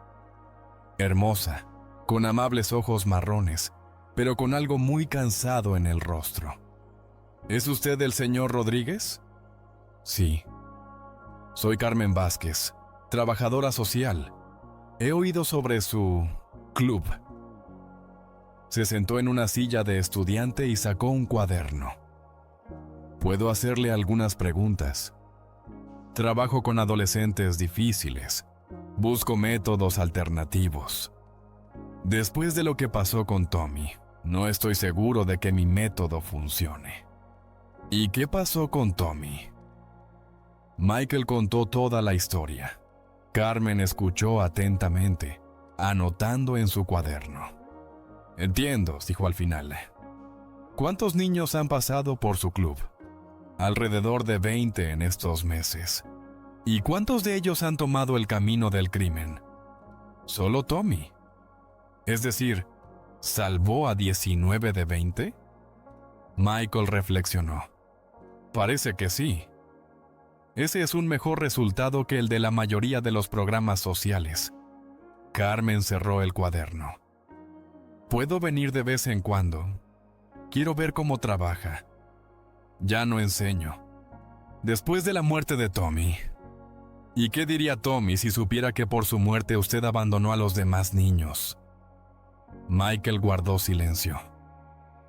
Hermosa, con amables ojos marrones, pero con algo muy cansado en el rostro. ¿Es usted el señor Rodríguez? Sí. Soy Carmen Vázquez, trabajadora social. He oído sobre su club. Se sentó en una silla de estudiante y sacó un cuaderno. Puedo hacerle algunas preguntas. Trabajo con adolescentes difíciles. Busco métodos alternativos. Después de lo que pasó con Tommy, no estoy seguro de que mi método funcione. ¿Y qué pasó con Tommy? Michael contó toda la historia. Carmen escuchó atentamente, anotando en su cuaderno. Entiendo, dijo al final. ¿Cuántos niños han pasado por su club? Alrededor de 20 en estos meses. ¿Y cuántos de ellos han tomado el camino del crimen? Solo Tommy. Es decir, ¿salvó a 19 de 20? Michael reflexionó. Parece que sí. Ese es un mejor resultado que el de la mayoría de los programas sociales. Carmen cerró el cuaderno. Puedo venir de vez en cuando. Quiero ver cómo trabaja. Ya no enseño. Después de la muerte de Tommy, ¿Y qué diría Tommy si supiera que por su muerte usted abandonó a los demás niños? Michael guardó silencio.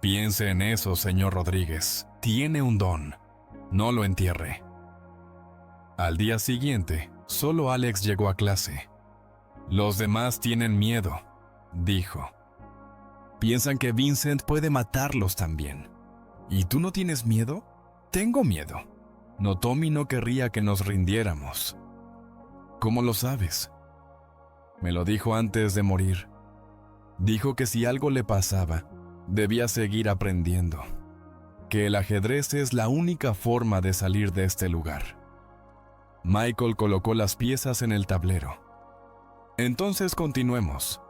Piense en eso, señor Rodríguez. Tiene un don. No lo entierre. Al día siguiente, solo Alex llegó a clase. Los demás tienen miedo, dijo. Piensan que Vincent puede matarlos también. ¿Y tú no tienes miedo? Tengo miedo. No, Tommy no querría que nos rindiéramos. ¿Cómo lo sabes? Me lo dijo antes de morir. Dijo que si algo le pasaba, debía seguir aprendiendo. Que el ajedrez es la única forma de salir de este lugar. Michael colocó las piezas en el tablero. Entonces continuemos.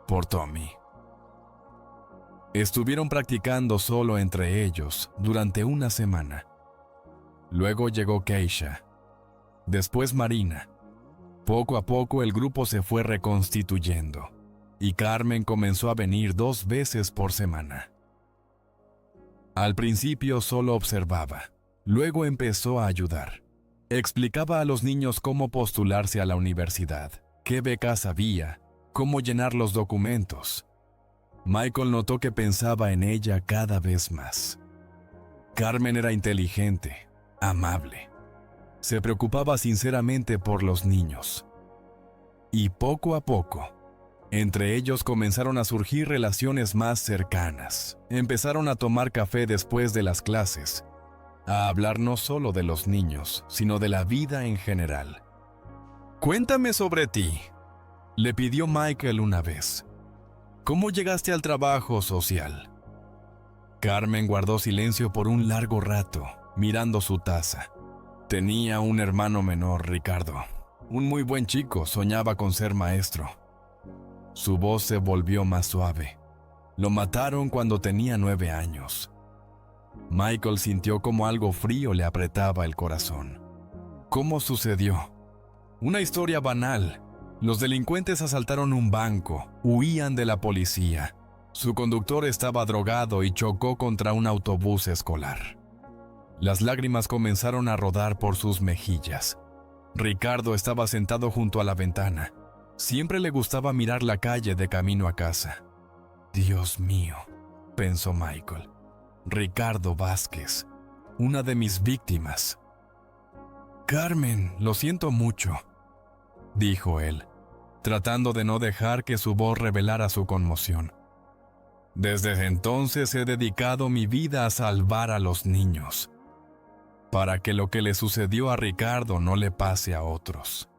Por Tommy. Estuvieron practicando solo entre ellos durante una semana. Luego llegó Keisha. Después Marina. Poco a poco el grupo se fue reconstituyendo y Carmen comenzó a venir 2 veces por semana. Al principio solo observaba, luego empezó a ayudar. Explicaba a los niños cómo postularse a la universidad, qué becas había, cómo llenar los documentos. Michael notó que pensaba en ella cada vez más. Carmen era inteligente, amable. Se preocupaba sinceramente por los niños. Y poco a poco, entre ellos comenzaron a surgir relaciones más cercanas. Empezaron a tomar café después de las clases, a hablar no solo de los niños, sino de la vida en general. «Cuéntame sobre ti», le pidió Michael una vez. «¿Cómo llegaste al trabajo social?» Carmen guardó silencio por un largo rato, mirando su taza. Tenía un hermano menor, Ricardo. Un muy buen chico, soñaba con ser maestro. Su voz se volvió más suave. Lo mataron cuando tenía 9 años. Michael sintió como algo frío le apretaba el corazón. ¿Cómo sucedió? Una historia banal. Los delincuentes asaltaron un banco, huían de la policía. Su conductor estaba drogado y chocó contra un autobús escolar. Las lágrimas comenzaron a rodar por sus mejillas. Ricardo estaba sentado junto a la ventana. Siempre le gustaba mirar la calle de camino a casa. Dios mío, pensó Michael. Ricardo Vázquez, una de mis víctimas. Carmen, lo siento mucho, dijo él, tratando de no dejar que su voz revelara su conmoción. Desde entonces he dedicado mi vida a salvar a los niños, para que lo que le sucedió a Ricardo no le pase a otros.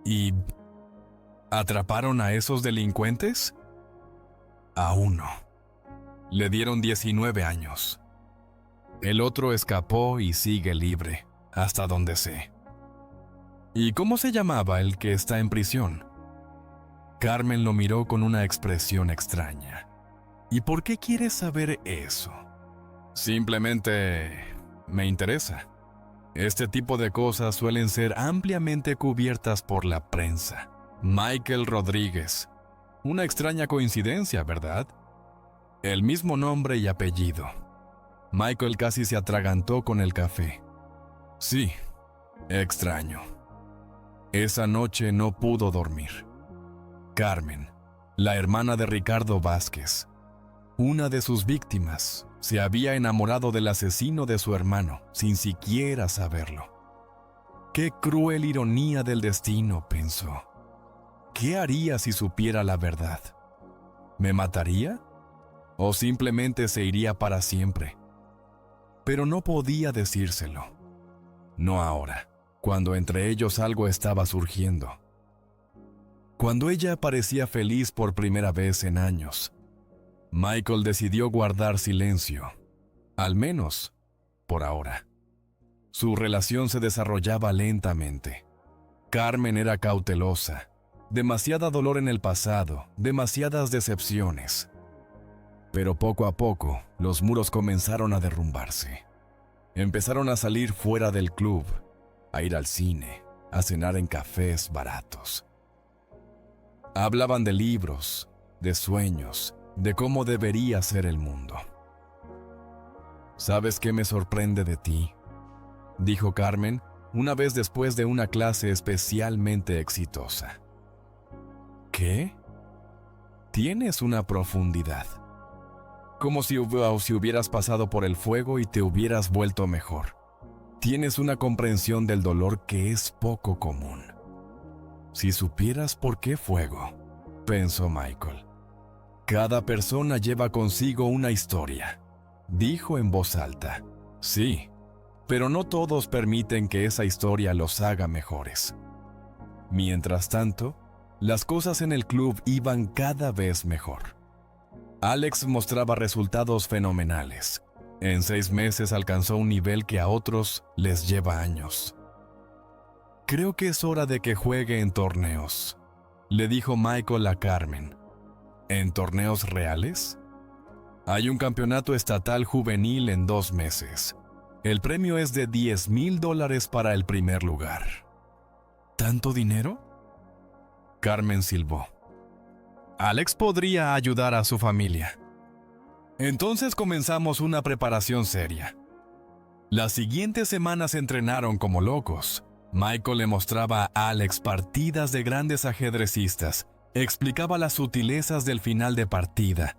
¿Y atraparon a esos delincuentes? A uno. Le dieron 19 años. El otro escapó y sigue libre, hasta donde sé. ¿Y cómo se llamaba el que está en prisión? Carmen lo miró con una expresión extraña. ¿Y por qué quieres saber eso? Simplemente me interesa. Este tipo de cosas suelen ser ampliamente cubiertas por la prensa. Michael Rodríguez. Una extraña coincidencia, ¿verdad? El mismo nombre y apellido. Michael casi se atragantó con el café. Sí, extraño. Esa noche no pudo dormir. Carmen, la hermana de Ricardo Vázquez, una de sus víctimas, se había enamorado del asesino de su hermano, sin siquiera saberlo. Qué cruel ironía del destino, pensó. ¿Qué haría si supiera la verdad? ¿Me mataría? ¿O simplemente se iría para siempre? Pero no podía decírselo. No ahora, cuando entre ellos algo estaba surgiendo. Cuando ella parecía feliz por primera vez en años, Michael decidió guardar silencio, al menos por ahora. Su relación se desarrollaba lentamente. Carmen era cautelosa, demasiada dolor en el pasado, demasiadas decepciones. Pero poco a poco, los muros comenzaron a derrumbarse. Empezaron a salir fuera del club, a ir al cine, a cenar en cafés baratos. Hablaban de libros, de sueños, de cómo debería ser el mundo. ¿Sabes qué me sorprende de ti?, dijo Carmen, una vez después de una clase especialmente exitosa. ¿Qué? Tienes una profundidad. Como si hubieras pasado por el fuego y te hubieras vuelto mejor. Tienes una comprensión del dolor que es poco común. Si supieras por qué fuego, pensó Michael. Cada persona lleva consigo una historia, dijo en voz alta. Sí, pero no todos permiten que esa historia los haga mejores. Mientras tanto, las cosas en el club iban cada vez mejor. Alex mostraba resultados fenomenales. En 6 meses alcanzó un nivel que a otros les lleva años. Creo que es hora de que juegue en torneos, le dijo Michael a Carmen. ¿En torneos reales? Hay un campeonato estatal juvenil en 2 meses. El premio es de $10,000 para el primer lugar. ¿Tanto dinero? Carmen silbó. Alex podría ayudar a su familia. Entonces comenzamos una preparación seria. Las siguientes semanas entrenaron como locos. Michael le mostraba a Alex partidas de grandes ajedrecistas, explicaba las sutilezas del final de partida,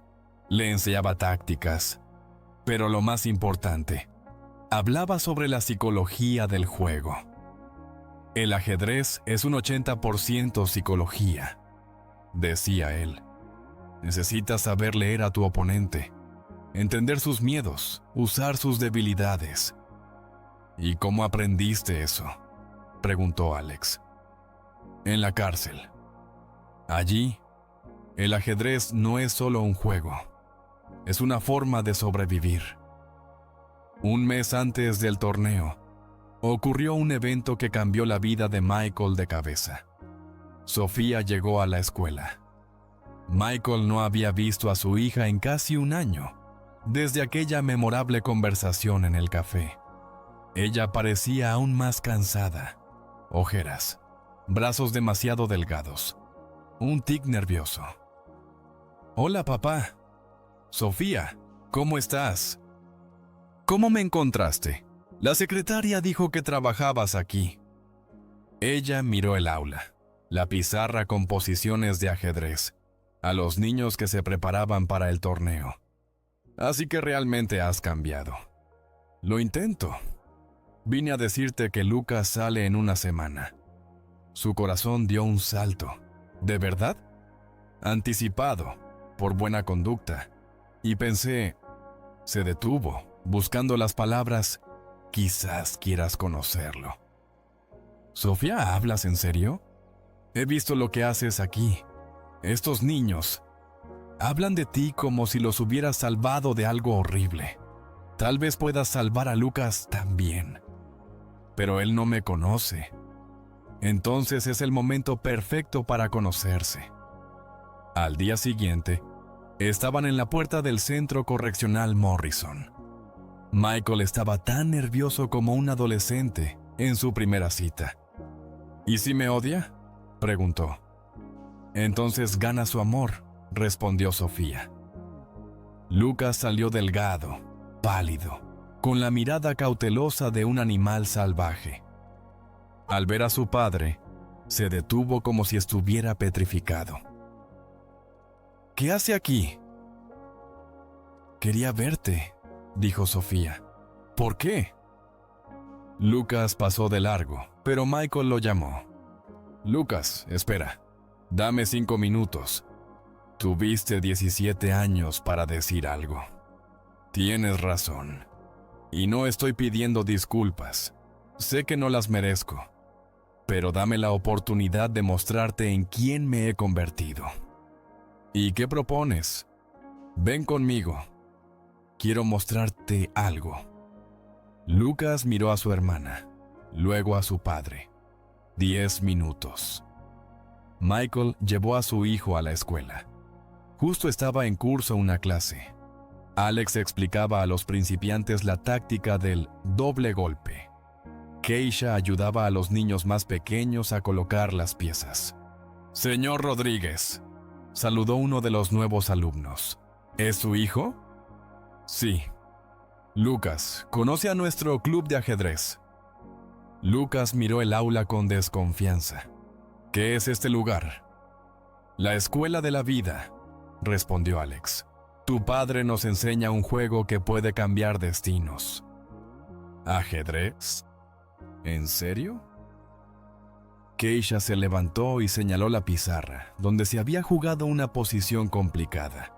le enseñaba tácticas. Pero lo más importante, hablaba sobre la psicología del juego. El ajedrez es un 80% psicología, decía él. Necesitas saber leer a tu oponente, entender sus miedos, usar sus debilidades. ¿Y cómo aprendiste eso?, preguntó Alex. En la cárcel. Allí, el ajedrez no es solo un juego, es una forma de sobrevivir. Un mes antes del torneo, ocurrió un evento que cambió la vida de Michael de cabeza. Sofía llegó a la escuela. Michael no había visto a su hija en casi un año, desde aquella memorable conversación en el café. Ella parecía aún más cansada, ojeras, brazos demasiado delgados, un tic nervioso. Hola, papá. Sofía, ¿cómo estás? ¿Cómo me encontraste? La secretaria dijo que trabajabas aquí. Ella miró el aula, la pizarra con posiciones de ajedrez, a los niños que se preparaban para el torneo. Así que realmente has cambiado. Lo intento. Vine a decirte que Lucas sale en una semana. Su corazón dio un salto. ¿De verdad? Anticipado, por buena conducta. Y pensé, se detuvo, buscando las palabras, quizás quieras conocerlo. Sofía, ¿hablas en serio? He visto lo que haces aquí. Estos niños hablan de ti como si los hubieras salvado de algo horrible. Tal vez puedas salvar a Lucas también. Pero él no me conoce. Entonces es el momento perfecto para conocerse. Al día siguiente, estaban en la puerta del Centro Correccional Morrison. Michael estaba tan nervioso como un adolescente en su primera cita. ¿Y si me odia?, preguntó. Entonces gana su amor, respondió Sofía. Lucas salió delgado, pálido, con la mirada cautelosa de un animal salvaje. Al ver a su padre, se detuvo como si estuviera petrificado. ¿Qué hace aquí? Quería verte, dijo Sofía. ¿Por qué? Lucas pasó de largo, pero Michael lo llamó. Lucas, espera. Dame 5 minutos. Tuviste 17 años para decir algo. Tienes razón. Y no estoy pidiendo disculpas. Sé que no las merezco. Pero dame la oportunidad de mostrarte en quién me he convertido. ¿Y qué propones? Ven conmigo. Quiero mostrarte algo. Lucas miró a su hermana, luego a su padre. 10 minutos. Michael llevó a su hijo a la escuela. Justo estaba en curso una clase. Alex explicaba a los principiantes la táctica del doble golpe. Keisha ayudaba a los niños más pequeños a colocar las piezas. Señor Rodríguez, saludó uno de los nuevos alumnos. ¿Es su hijo? Sí. Lucas, ¿conoce a nuestro club de ajedrez? Lucas miró el aula con desconfianza. ¿Qué es este lugar? La escuela de la vida, respondió Alex. Tu padre nos enseña un juego que puede cambiar destinos. ¿Ajedrez? ¿En serio? Keisha se levantó y señaló la pizarra, donde se había jugado una posición complicada.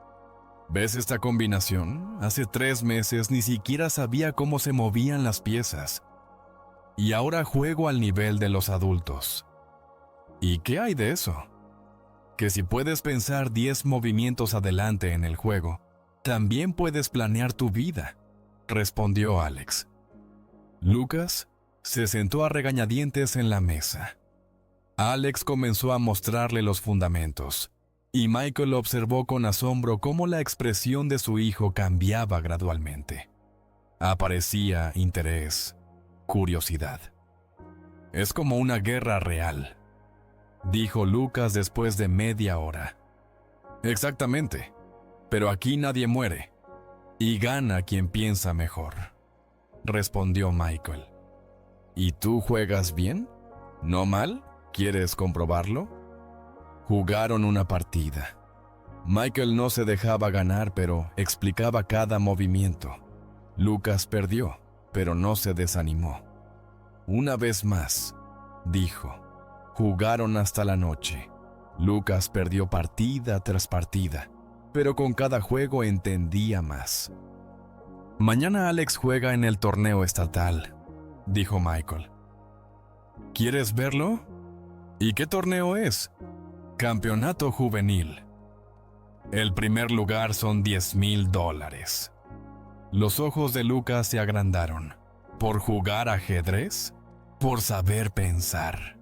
¿Ves esta combinación? Hace 3 meses ni siquiera sabía cómo se movían las piezas. Y ahora juego al nivel de los adultos. ¿Y qué hay de eso? Que si puedes pensar 10 movimientos adelante en el juego, también puedes planear tu vida, respondió Alex. Lucas se sentó a regañadientes en la mesa. Alex comenzó a mostrarle los fundamentos, y Michael observó con asombro cómo la expresión de su hijo cambiaba gradualmente. Aparecía interés, curiosidad. Es como una guerra real, dijo Lucas después de media hora. Exactamente, pero aquí nadie muere, y gana quien piensa mejor, respondió Michael. ¿Y tú juegas bien? ¿No mal? ¿Quieres comprobarlo? Jugaron una partida. Michael no se dejaba ganar, pero explicaba cada movimiento. Lucas perdió, pero no se desanimó. Una vez más, dijo. Jugaron hasta la noche. Lucas perdió partida tras partida, pero con cada juego entendía más. Mañana Alex juega en el torneo estatal, dijo Michael. ¿Quieres verlo? ¿Y qué torneo es? Campeonato juvenil. El primer lugar son $10,000. Los ojos de Lucas se agrandaron. ¿Por jugar ajedrez? ¿Por saber pensar?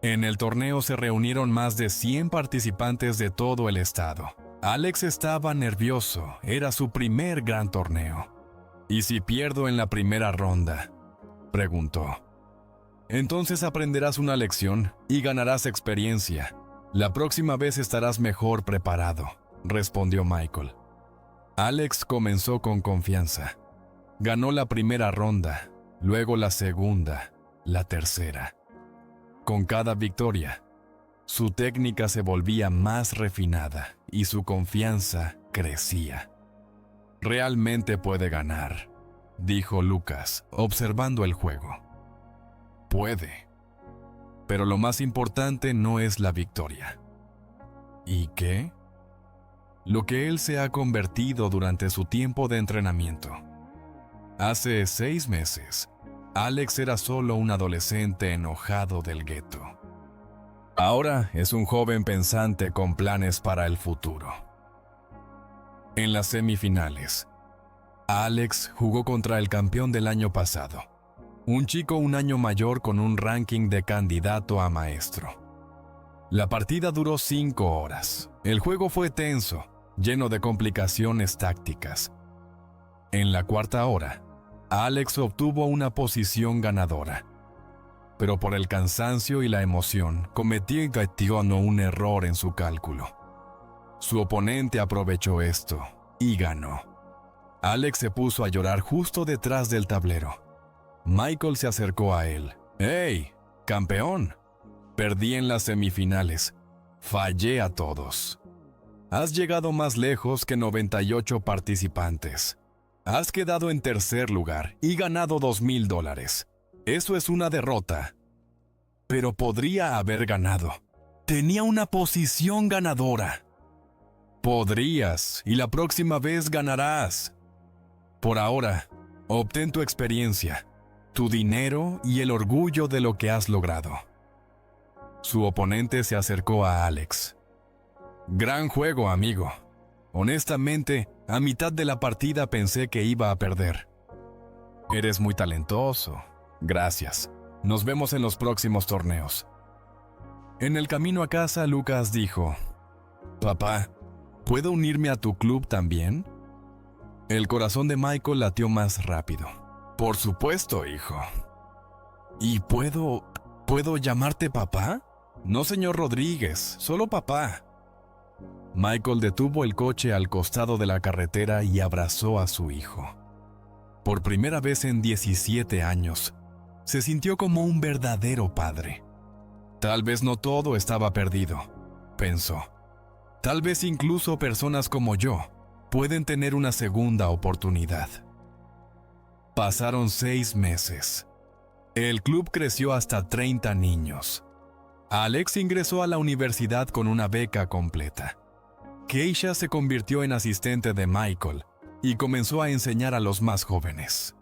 En el torneo se reunieron más de 100 participantes de todo el estado. Alex estaba nervioso, era su primer gran torneo. ¿Y si pierdo en la primera ronda?, preguntó. Entonces aprenderás una lección y ganarás experiencia. La próxima vez estarás mejor preparado, respondió Michael. Alex comenzó con confianza. Ganó la primera ronda, luego la segunda, la tercera. Con cada victoria, su técnica se volvía más refinada y su confianza crecía. Realmente puede ganar, dijo Lucas, observando el juego. Puede, pero lo más importante no es la victoria. ¿Y qué? Lo que él se ha convertido durante su tiempo de entrenamiento. Hace 6 meses, Alex era solo un adolescente enojado del gueto. Ahora es un joven pensante con planes para el futuro. En las semifinales, Alex jugó contra el campeón del año pasado, un chico un año mayor con un ranking de candidato a maestro. La partida duró 5 horas. El juego fue tenso, lleno de complicaciones tácticas. En la cuarta hora, Alex obtuvo una posición ganadora, pero por el cansancio y la emoción cometió un error en su cálculo. Su oponente aprovechó esto y ganó. Alex se puso a llorar justo detrás del tablero. Michael se acercó a él. ¡Hey, campeón! Perdí en las semifinales. Fallé a todos. Has llegado más lejos que 98 participantes. Has quedado en tercer lugar y ganado $2,000. Eso es una derrota. Pero podría haber ganado. Tenía una posición ganadora. Podrías, y la próxima vez ganarás. Por ahora, obtén tu experiencia, tu dinero y el orgullo de lo que has logrado. Su oponente se acercó a Alex. Gran juego, amigo. Honestamente, a mitad de la partida pensé que iba a perder. Eres muy talentoso. Gracias. Nos vemos en los próximos torneos. En el camino a casa, Lucas dijo: Papá, ¿puedo unirme a tu club también? El corazón de Michael latió más rápido. Por supuesto, hijo. ¿Y puedo llamarte papá? No, señor Rodríguez, solo papá. Michael detuvo el coche al costado de la carretera y abrazó a su hijo. Por primera vez en 17 años, Se sintió como un verdadero padre. Tal vez no todo estaba perdido, pensó. Tal vez incluso personas como yo pueden tener una segunda oportunidad. Pasaron 6 meses. El club creció hasta 30 niños. Alex ingresó a la universidad con una beca completa. Keisha se convirtió en asistente de Michael y comenzó a enseñar a los más jóvenes.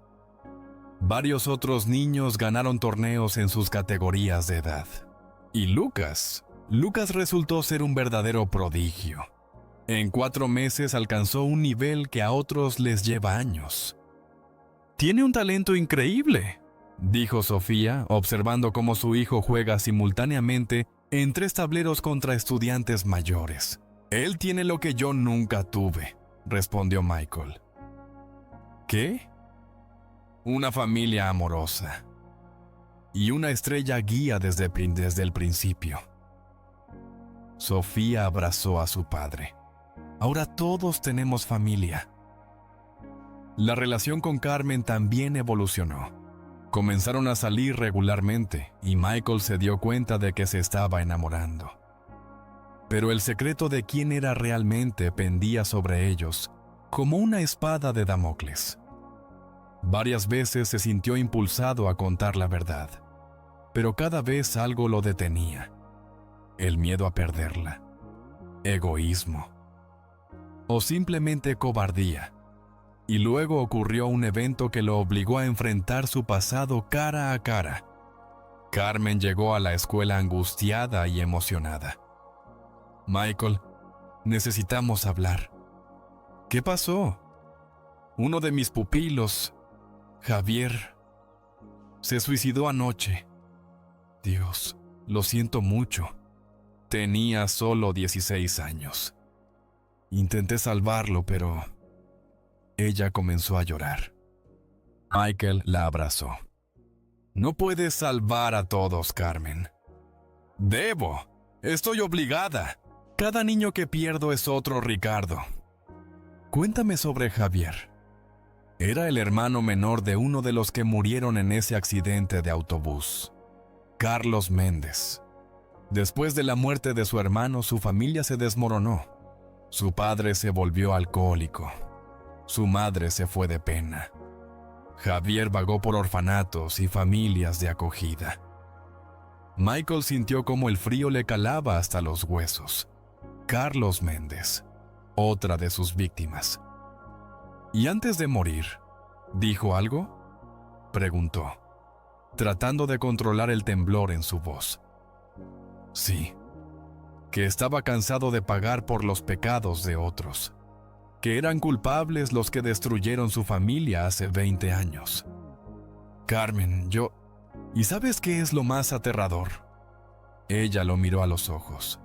Varios otros niños ganaron torneos en sus categorías de edad. Y Lucas resultó ser un verdadero prodigio. En 4 meses alcanzó un nivel que a otros les lleva años. «Tiene un talento increíble», dijo Sofía, observando cómo su hijo juega simultáneamente en 3 tableros contra estudiantes mayores. «Él tiene lo que yo nunca tuve», respondió Michael. «¿Qué?» «Una familia amorosa. Y una estrella guía desde el principio». Sofía abrazó a su padre. «Ahora todos tenemos familia». La relación con Carmen también evolucionó. Comenzaron a salir regularmente y Michael se dio cuenta de que se estaba enamorando. Pero el secreto de quién era realmente pendía sobre ellos como una espada de Damocles. Varias veces se sintió impulsado a contar la verdad, pero cada vez algo lo detenía. El miedo a perderla, egoísmo o simplemente cobardía. Y luego ocurrió un evento que lo obligó a enfrentar su pasado cara a cara. Carmen llegó a la escuela angustiada y emocionada. «Michael, necesitamos hablar». «¿Qué pasó?» «Uno de mis pupilos, Javier, se suicidó anoche». «Dios, lo siento mucho». Tenía solo 16 años. Intenté salvarlo, pero... Ella comenzó a llorar. Michael la abrazó. «No puedes salvar a todos, Carmen». «Debo. Estoy obligada. Cada niño que pierdo es otro Ricardo». «Cuéntame sobre Javier». Era el hermano menor de uno de los que murieron en ese accidente de autobús, Carlos Méndez. Después de la muerte de su hermano, su familia se desmoronó. Su padre se volvió alcohólico. Su madre se fue de pena. Javier vagó por orfanatos y familias de acogida. Michael sintió como el frío le calaba hasta los huesos. Carlos Méndez, otra de sus víctimas. «¿Y antes de morir, dijo algo?», preguntó, tratando de controlar el temblor en su voz. «Sí, que estaba cansado de pagar por los pecados de otros, que eran culpables los que destruyeron su familia hace 20 años. Carmen, ¿Y sabes qué es lo más aterrador?». Ella lo miró a los ojos.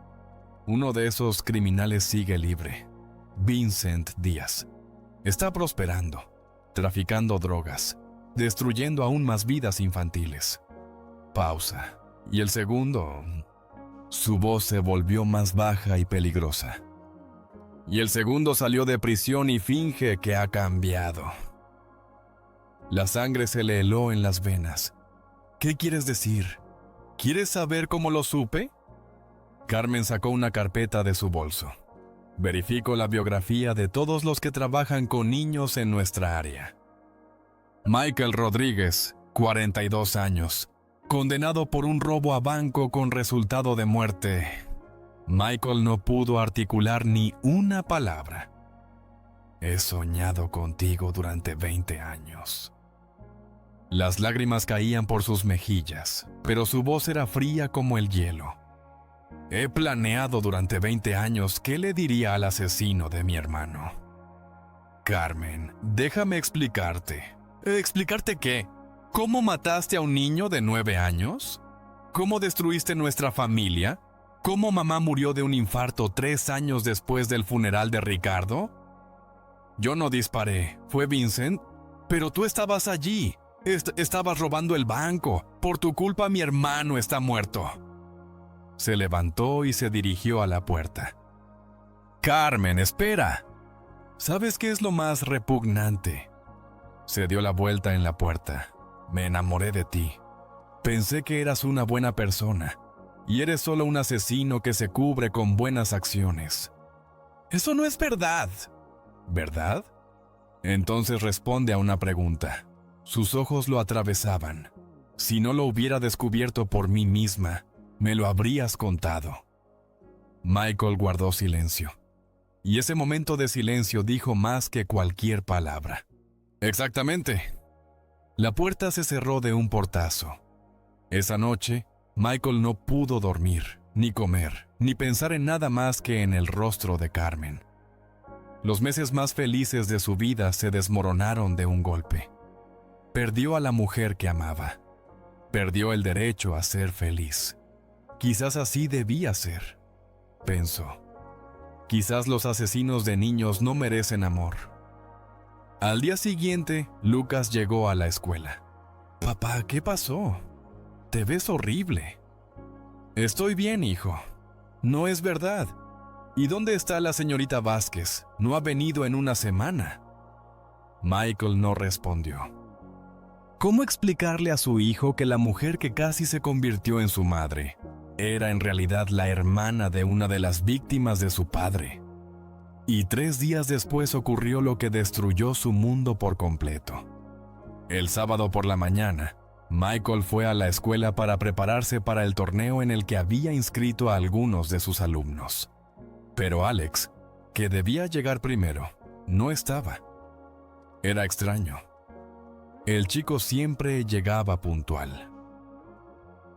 «Uno de esos criminales sigue libre, Vincent Díaz. Está prosperando, traficando drogas, destruyendo aún más vidas infantiles». Pausa. «¿Y el segundo?». Su voz se volvió más baja y peligrosa. «Y el segundo salió de prisión y finge que ha cambiado». La sangre se le heló en las venas. «¿Qué quieres decir? ¿Quieres saber cómo lo supe?». Carmen sacó una carpeta de su bolso. «Verifico la biografía de todos los que trabajan con niños en nuestra área. Michael Rodríguez, 42 años, condenado por un robo a banco con resultado de muerte». Michael no pudo articular ni una palabra. «He soñado contigo durante 20 años». Las lágrimas caían por sus mejillas, pero su voz era fría como el hielo. «He planeado durante 20 años qué le diría al asesino de mi hermano». «Carmen, déjame explicarte». «¿Explicarte qué? ¿Cómo mataste a un niño de 9 años? ¿Cómo destruiste nuestra familia? ¿Cómo mamá murió de un infarto 3 años después del funeral de Ricardo?». «Yo no disparé, fue Vincent». «Pero tú estabas allí. Estabas robando el banco. Por tu culpa mi hermano está muerto». Se levantó y se dirigió a la puerta. «Carmen, espera». «¿Sabes qué es lo más repugnante?». Se dio la vuelta en la puerta. «Me enamoré de ti. Pensé que eras una buena persona, y eres solo un asesino que se cubre con buenas acciones. Eso no es verdad. ¿Verdad? Entonces responde a una pregunta. Sus ojos lo atravesaban. Si no lo hubiera descubierto por mí misma, me lo habrías contado. Michael guardó silencio. Y ese momento de silencio dijo más que cualquier palabra. Exactamente. La puerta se cerró de un portazo. Esa noche, Michael no pudo dormir, ni comer, ni pensar en nada más que en el rostro de Carmen. Los meses más felices de su vida se desmoronaron de un golpe. Perdió a la mujer que amaba. Perdió el derecho a ser feliz. Quizás así debía ser, pensó. Quizás los asesinos de niños no merecen amor. Al día siguiente, Lucas llegó a la escuela. Papá, ¿qué pasó? Te ves horrible. Estoy bien, hijo. No es verdad. ¿Y dónde está la señorita Vázquez? No ha venido en una semana. Michael no respondió. ¿Cómo explicarle a su hijo que la mujer que casi se convirtió en su madre era en realidad la hermana de una de las víctimas de su padre? Y 3 días después ocurrió lo que destruyó su mundo por completo. El sábado por la mañana, Michael fue a la escuela para prepararse para el torneo en el que había inscrito a algunos de sus alumnos. Pero Alex, que debía llegar primero, no estaba. Era extraño. El chico siempre llegaba puntual.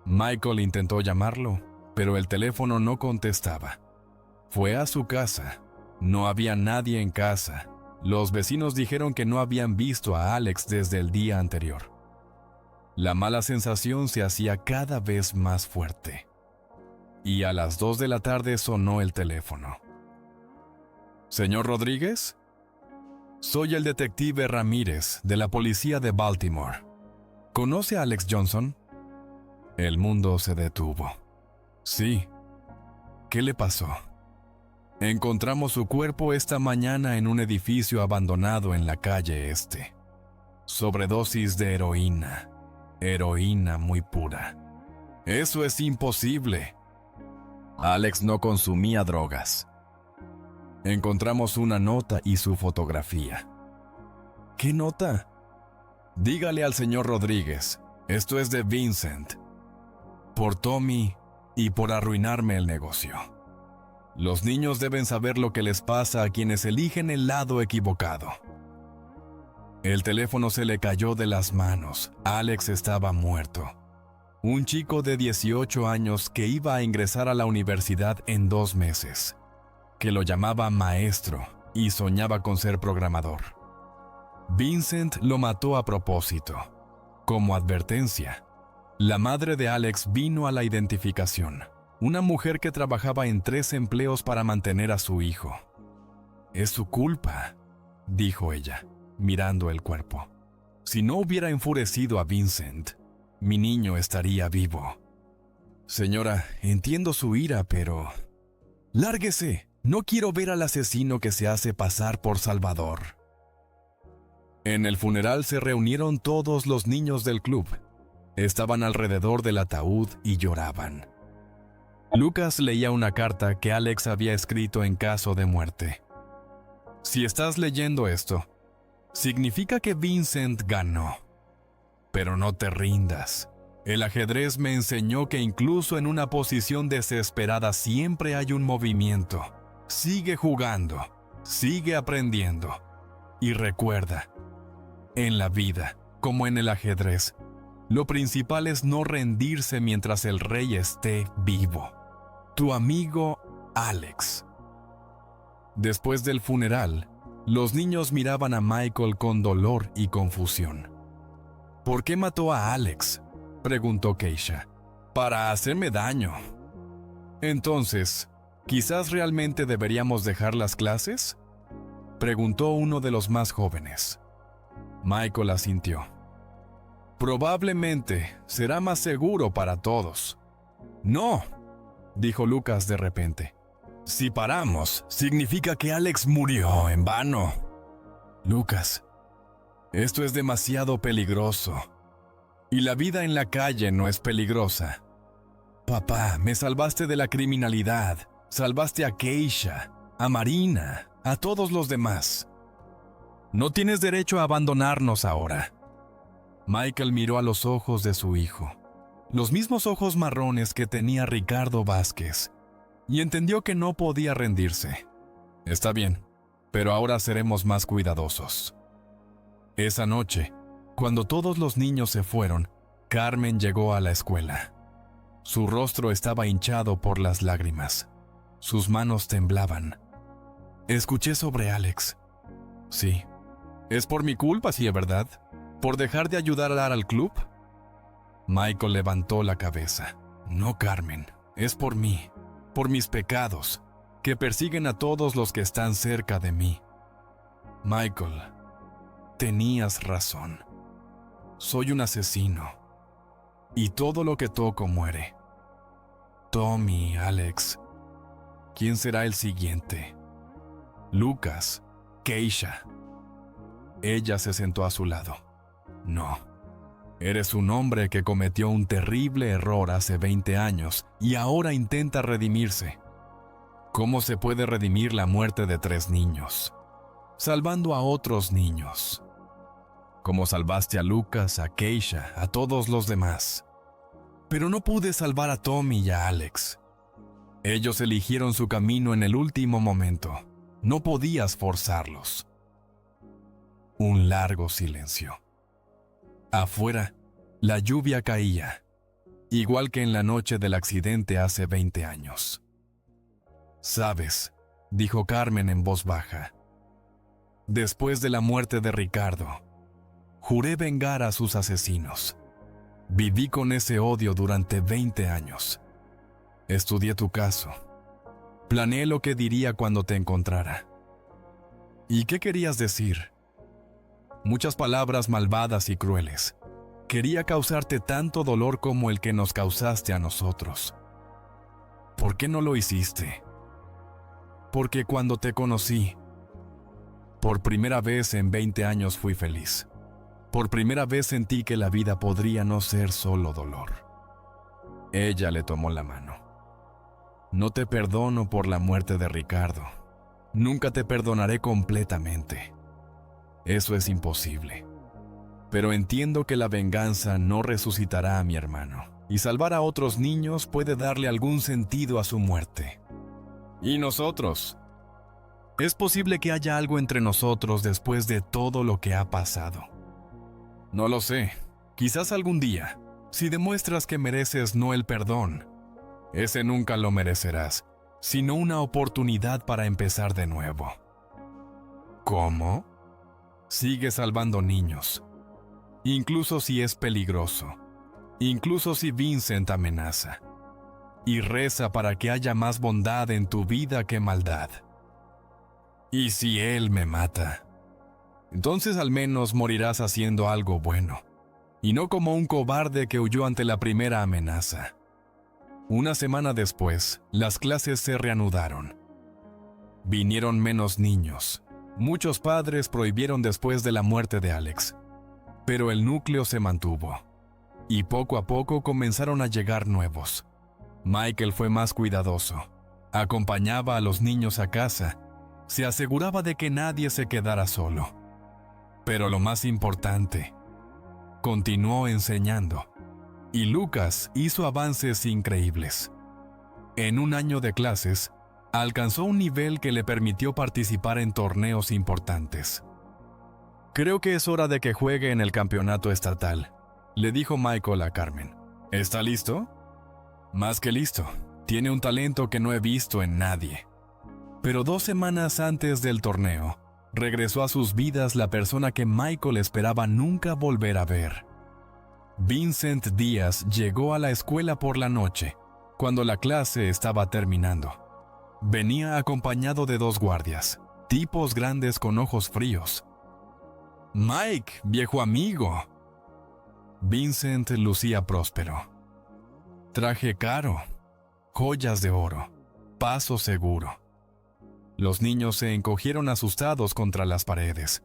Michael intentó llamarlo, pero el teléfono no contestaba. Fue a su casa. No había nadie en casa. Los vecinos dijeron que no habían visto a Alex desde el día anterior. La mala sensación se hacía cada vez más fuerte. Y a las 2 de la tarde sonó el teléfono. ¿Señor Rodríguez? Soy el detective Ramírez, de la policía de Baltimore. ¿Conoce a Alex Johnson? El mundo se detuvo. Sí. ¿Qué le pasó? Encontramos su cuerpo esta mañana en un edificio abandonado en la calle Este. Sobredosis de heroína. Heroína muy pura. Eso es imposible. Alex no consumía drogas. Encontramos una nota y su fotografía. ¿Qué nota? Dígale al señor Rodríguez, esto es de Vincent. Por Tommy y por arruinarme el negocio. Los niños deben saber lo que les pasa a quienes eligen el lado equivocado. El teléfono se le cayó de las manos. Alex estaba muerto. Un chico de 18 años que iba a ingresar a la universidad en 2 meses, que lo llamaba maestro y soñaba con ser programador. Vincent lo mató a propósito. Como advertencia, la madre de Alex vino a la identificación, una mujer que trabajaba en 3 empleos para mantener a su hijo. Es su culpa, dijo ella, mirando el cuerpo. Si no hubiera enfurecido a Vincent, mi niño estaría vivo. Señora, entiendo su ira, pero... ¡Lárguese! No quiero ver al asesino que se hace pasar por Salvador. En el funeral se reunieron todos los niños del club. Estaban alrededor del ataúd y lloraban. Lucas leía una carta que Alex había escrito en caso de muerte. Si estás leyendo esto, significa que Vincent ganó. Pero no te rindas. El ajedrez me enseñó que incluso en una posición desesperada siempre hay un movimiento. Sigue jugando, sigue aprendiendo. Y recuerda, en la vida, como en el ajedrez, lo principal es no rendirse mientras el rey esté vivo. Tu amigo Alex. Después del funeral, los niños miraban a Michael con dolor y confusión. ¿Por qué mató a Alex?, preguntó Keisha. Para hacerme daño. Entonces, ¿quizás realmente deberíamos dejar las clases?, preguntó uno de los más jóvenes. Michael asintió. Probablemente será más seguro para todos. No, dijo Lucas de repente. Si paramos, significa que Alex murió en vano. Lucas, esto es demasiado peligroso. Y la vida en la calle no es peligrosa. Papá, me salvaste de la criminalidad. Salvaste a Keisha, a Marina, a todos los demás. No tienes derecho a abandonarnos ahora. Michael miró a los ojos de su hijo, los mismos ojos marrones que tenía Ricardo Vázquez, y entendió que no podía rendirse. Está bien, pero ahora seremos más cuidadosos. Esa noche, cuando todos los niños se fueron, Carmen llegó a la escuela. Su rostro estaba hinchado por las lágrimas. Sus manos temblaban. Escuché sobre Alex. Sí. ¿Es por mi culpa, sí, verdad? ¿Por dejar de ayudar al club? Michael levantó la cabeza. No, Carmen, es por mí, por mis pecados, que persiguen a todos los que están cerca de mí. Michael, tenías razón. Soy un asesino, y todo lo que toco muere. Tommy, Alex, ¿quién será el siguiente? Lucas, Keisha. Ella se sentó a su lado. No, eres un hombre que cometió un terrible error hace 20 años y ahora intenta redimirse. ¿Cómo se puede redimir la muerte de 3 niños? Salvando a otros niños. Como salvaste a Lucas, a Keisha, a todos los demás. Pero no pude salvar a Tommy y a Alex. Ellos eligieron su camino en el último momento. No podías forzarlos. Un largo silencio. Afuera, la lluvia caía, igual que en la noche del accidente hace 20 años. «Sabes», dijo Carmen en voz baja, «después de la muerte de Ricardo, juré vengar a sus asesinos. Viví con ese odio durante 20 años. Estudié tu caso. Planeé lo que diría cuando te encontrara. ¿Y qué querías decir? Muchas palabras malvadas y crueles. Quería causarte tanto dolor como el que nos causaste a nosotros. ¿Por qué no lo hiciste? Porque cuando te conocí, por primera vez en 20 años fui feliz. Por primera vez sentí que la vida podría no ser solo dolor». Ella le tomó la mano. «No te perdono por la muerte de Ricardo. Nunca te perdonaré completamente. Eso es imposible. Pero entiendo que la venganza no resucitará a mi hermano, y salvar a otros niños puede darle algún sentido a su muerte. ¿Y nosotros? Es posible que haya algo entre nosotros después de todo lo que ha pasado. No lo sé. Quizás algún día, si demuestras que mereces no el perdón, ese nunca lo merecerás, sino una oportunidad para empezar de nuevo». ¿Cómo? Sigue salvando niños, incluso si es peligroso, incluso si Vincent amenaza, y reza para que haya más bondad en tu vida que maldad. ¿Y si él me mata? Entonces al menos morirás haciendo algo bueno, y no como un cobarde que huyó ante la primera amenaza. Una semana después, las clases se reanudaron. Vinieron menos niños. Muchos padres prohibieron después de la muerte de Alex, pero el núcleo se mantuvo, y poco a poco comenzaron a llegar nuevos. Michael fue más cuidadoso, acompañaba a los niños a casa, se aseguraba de que nadie se quedara solo. Pero lo más importante, continuó enseñando, y Lucas hizo avances increíbles. En un año de clases, alcanzó un nivel que le permitió participar en torneos importantes. «Creo que es hora de que juegue en el campeonato estatal», le dijo Michael a Carmen. «¿Está listo?» «Más que listo. Tiene un talento que no he visto en nadie». Pero 2 semanas antes del torneo, regresó a sus vidas la persona que Michael esperaba nunca volver a ver. Vincent Díaz llegó a la escuela por la noche, cuando la clase estaba terminando. Venía acompañado de 2 guardias, tipos grandes con ojos fríos. «Mike, viejo amigo». Vincent lucía próspero. Traje caro, joyas de oro, paso seguro. Los niños se encogieron asustados contra las paredes.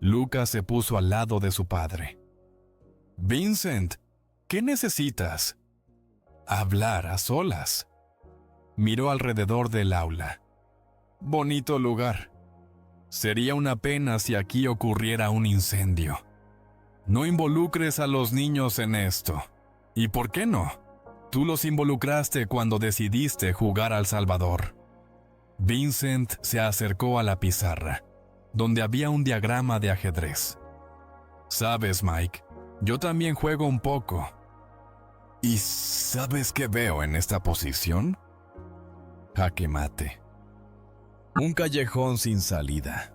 Lucas se puso al lado de su padre. «Vincent, ¿Qué necesitas? Hablar a solas. Miró alrededor del aula. Bonito lugar. Sería una pena si aquí ocurriera un incendio. No involucres a los niños en esto. ¿Y por qué no? Tú los involucraste cuando decidiste jugar al Salvador. Vincent se acercó a la pizarra, donde había un diagrama de ajedrez. Sabes, Mike, yo también juego un poco. ¿Y sabes qué veo en esta posición? Jaque mate. Un callejón sin salida.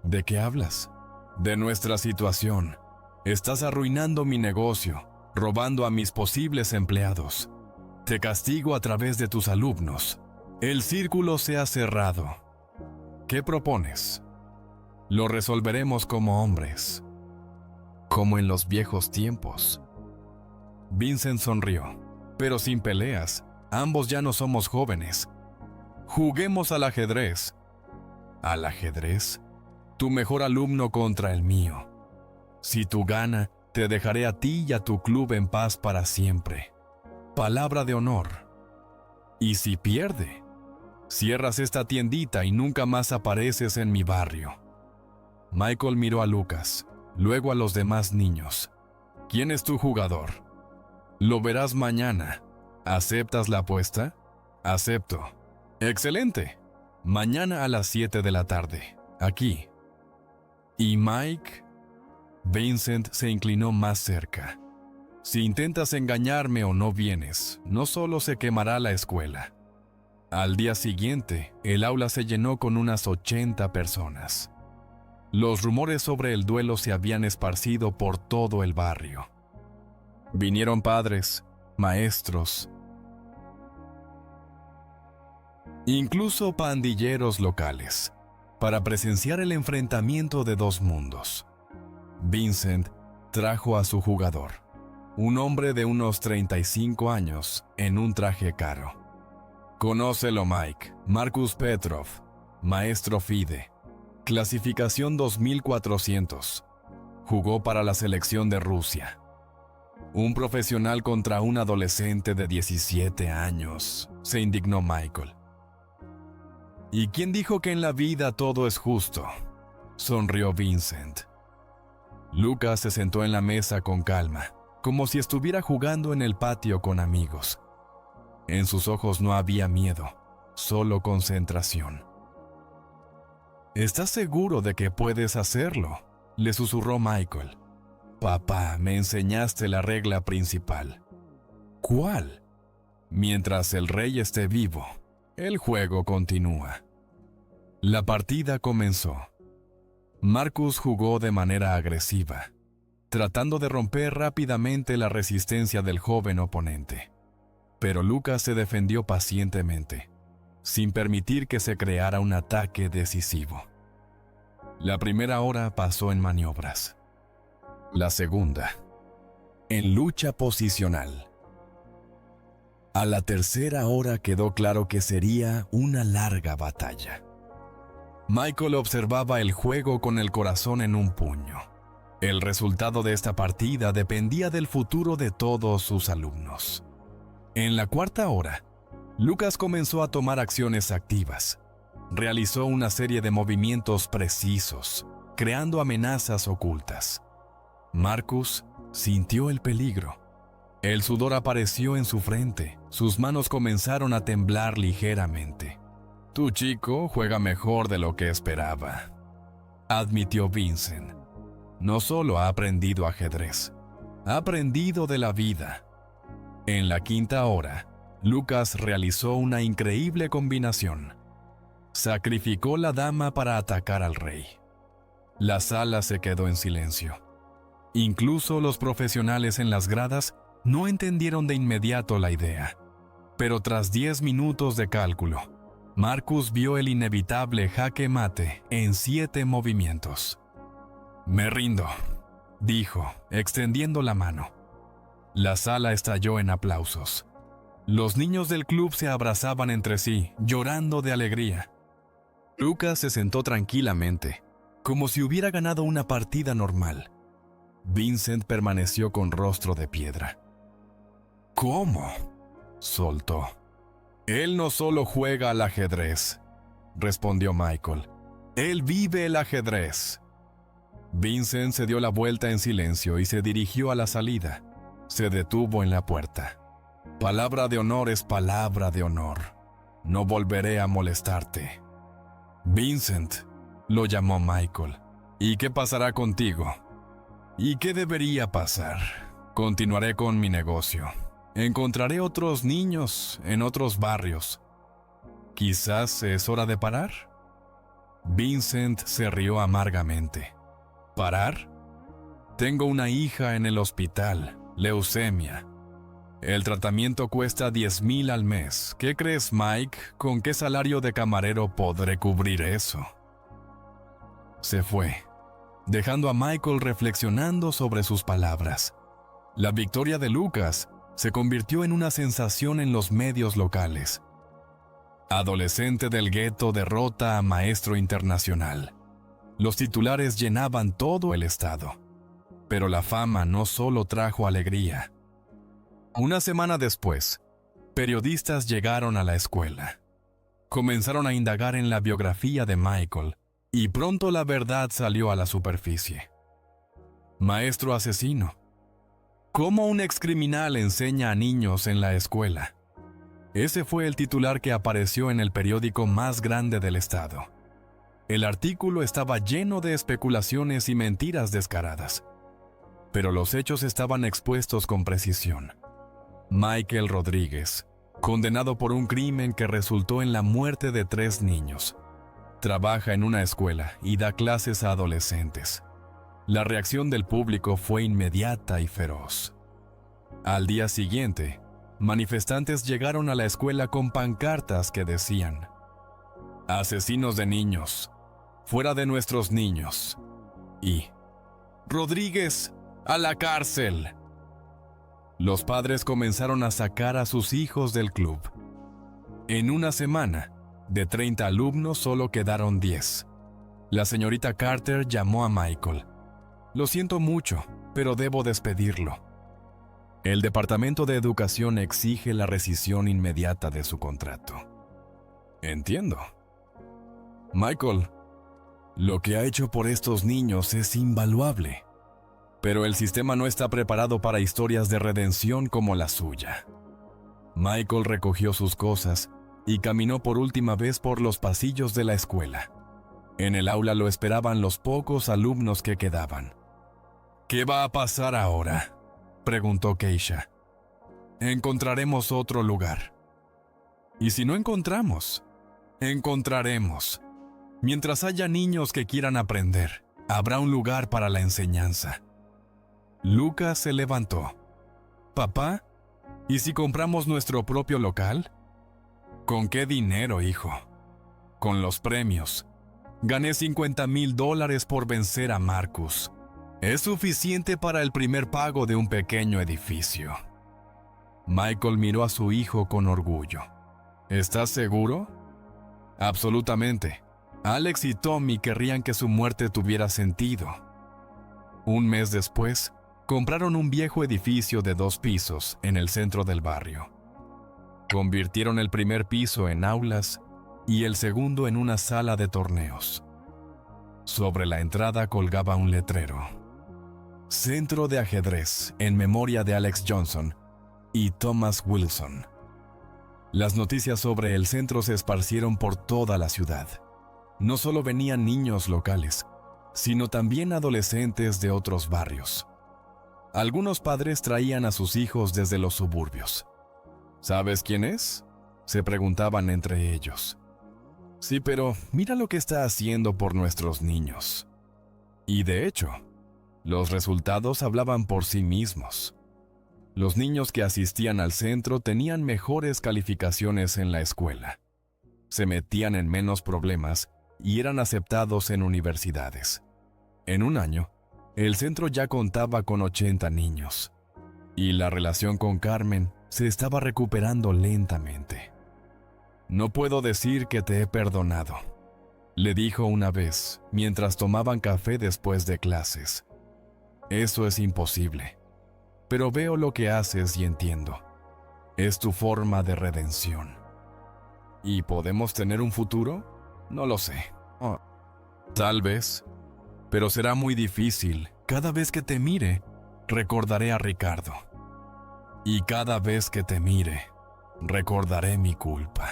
¿De qué hablas? De nuestra situación. Estás arruinando mi negocio, robando a mis posibles empleados. Te castigo a través de tus alumnos. El círculo se ha cerrado. ¿Qué propones? Lo resolveremos como hombres. Como en los viejos tiempos. Vincent sonrió, pero sin peleas. Ambos ya no somos jóvenes. Juguemos al ajedrez. ¿Al ajedrez? Tu mejor alumno contra el mío. Si tú ganas, te dejaré a ti y a tu club en paz para siempre. Palabra de honor. Y si pierde, cierras esta tiendita y nunca más apareces en mi barrio. Michael miró a Lucas, luego a los demás niños. ¿Quién es tu jugador? Lo verás mañana. ¿Aceptas la apuesta? Acepto. ¡Excelente! Mañana a las 7 de la tarde, aquí. ¿Y Mike? Vincent se inclinó más cerca. Si intentas engañarme o no vienes, no solo se quemará la escuela. Al día siguiente, el aula se llenó con unas 80 personas. Los rumores sobre el duelo se habían esparcido por todo el barrio. Vinieron padres, maestros, incluso pandilleros locales, para presenciar el enfrentamiento de dos mundos. Vincent trajo a su jugador, un hombre de unos 35 años, en un traje caro. Conócelo, Mike. Marcus Petrov, maestro FIDE, clasificación 2400. Jugó para la selección de Rusia. Un profesional contra un adolescente de 17 años, se indignó Michael. ¿Y quién dijo que en la vida todo es justo? Sonrió Vincent. Lucas se sentó en la mesa con calma, como si estuviera jugando en el patio con amigos. En sus ojos no había miedo, solo concentración. ¿Estás seguro de que puedes hacerlo?, le susurró Michael. Papá, me enseñaste la regla principal. ¿Cuál? Mientras el rey esté vivo, el juego continúa. La partida comenzó. Marcus jugó de manera agresiva, tratando de romper rápidamente la resistencia del joven oponente. Pero Lucas se defendió pacientemente, sin permitir que se creara un ataque decisivo. La primera hora pasó en maniobras. La segunda, en lucha posicional. A la tercera hora quedó claro que sería una larga batalla. Michael observaba el juego con el corazón en un puño. El resultado de esta partida dependía del futuro de todos sus alumnos. En la cuarta hora, Lucas comenzó a tomar acciones activas. Realizó una serie de movimientos precisos, creando amenazas ocultas. Marcus sintió el peligro. El sudor apareció en su frente, sus manos comenzaron a temblar ligeramente. Tu chico juega mejor de lo que esperaba, admitió Vincent. No solo ha aprendido ajedrez, ha aprendido de la vida. En la quinta hora, Lucas realizó una increíble combinación. Sacrificó la dama para atacar al rey. La sala se quedó en silencio. Incluso los profesionales en las gradas no entendieron de inmediato la idea. Pero tras 10 minutos de cálculo, Marcus vio el inevitable jaque mate en 7 movimientos. Me rindo, dijo, extendiendo la mano. La sala estalló en aplausos. Los niños del club se abrazaban entre sí, llorando de alegría. Lucas se sentó tranquilamente, como si hubiera ganado una partida normal. Vincent permaneció con rostro de piedra. ¿Cómo?, soltó. Él no solo juega al ajedrez, respondió Michael. Él vive el ajedrez. Vincent se dio la vuelta en silencio y se dirigió a la salida. Se detuvo en la puerta. Palabra de honor es palabra de honor. No volveré a molestarte. Vincent, lo llamó Michael. ¿Y qué pasará contigo? ¿Y qué debería pasar? Continuaré con mi negocio. Encontraré otros niños en otros barrios. ¿Quizás es hora de parar? Vincent se rió amargamente. ¿Parar? Tengo una hija en el hospital, leucemia. El tratamiento cuesta 10,000 al mes. ¿Qué crees, Mike? ¿Con qué salario de camarero podré cubrir eso? Se fue, dejando a Michael reflexionando sobre sus palabras. La victoria de Lucas se convirtió en una sensación en los medios locales. Adolescente del gueto derrota a maestro internacional. Los titulares llenaban todo el estado. Pero la fama no solo trajo alegría. Una semana después, periodistas llegaron a la escuela. Comenzaron a indagar en la biografía de Michael, y pronto la verdad salió a la superficie. Maestro asesino. ¿Cómo un excriminal enseña a niños en la escuela? Ese fue el titular que apareció en el periódico más grande del estado. El artículo estaba lleno de especulaciones y mentiras descaradas, pero los hechos estaban expuestos con precisión. Michael Rodríguez, condenado por un crimen que resultó en la muerte de 3 niños, trabaja en una escuela y da clases a adolescentes. La reacción del público fue inmediata y feroz. Al día siguiente, manifestantes llegaron a la escuela con pancartas que decían: «Asesinos de niños, fuera de nuestros niños», y «Rodríguez, a la cárcel». Los padres comenzaron a sacar a sus hijos del club. En una semana, de 30 alumnos solo quedaron 10. La señorita Carter llamó a Michael. «Lo siento mucho, pero debo despedirlo. El Departamento de Educación exige la rescisión inmediata de su contrato». «Entiendo. Michael, lo que ha hecho por estos niños es invaluable, pero el sistema no está preparado para historias de redención como la suya». Michael recogió sus cosas y caminó por última vez por los pasillos de la escuela. En el aula lo esperaban los pocos alumnos que quedaban. «¿Qué va a pasar ahora?», preguntó Keisha. «Encontraremos otro lugar». «¿Y si no encontramos?». «Encontraremos. Mientras haya niños que quieran aprender, habrá un lugar para la enseñanza». Lucas se levantó. «Papá, ¿y si compramos nuestro propio local?». «¿Con qué dinero, hijo?». «Con los premios. Gané $50,000 por vencer a Marcus. Es suficiente para el primer pago de un pequeño edificio». Michael miró a su hijo con orgullo. «¿Estás seguro?». «Absolutamente. Alex y Tommy querrían que su muerte tuviera sentido». Un mes después, compraron un viejo edificio de 2 pisos en el centro del barrio. Convirtieron el primer piso en aulas y el segundo en una sala de torneos. Sobre la entrada colgaba un letrero: «Centro de ajedrez en memoria de Alex Johnson y Thomas Wilson». Las noticias sobre el centro se esparcieron por toda la ciudad. No solo venían niños locales, sino también adolescentes de otros barrios. Algunos padres traían a sus hijos desde los suburbios. «¿Sabes quién es?», se preguntaban entre ellos. «Sí, pero mira lo que está haciendo por nuestros niños». Y de hecho, los resultados hablaban por sí mismos. Los niños que asistían al centro tenían mejores calificaciones en la escuela. Se metían en menos problemas y eran aceptados en universidades. En un año, el centro ya contaba con 80 niños. Y la relación con Carmen se estaba recuperando lentamente. «No puedo decir que te he perdonado», le dijo una vez mientras tomaban café después de clases. Eso es imposible. Pero veo lo que haces y entiendo. Es tu forma de redención. ¿Y podemos tener un futuro? No lo sé. Tal vez. Pero será muy difícil. Cada vez que te mire, recordaré a Ricardo. Y cada vez que te mire, recordaré mi culpa.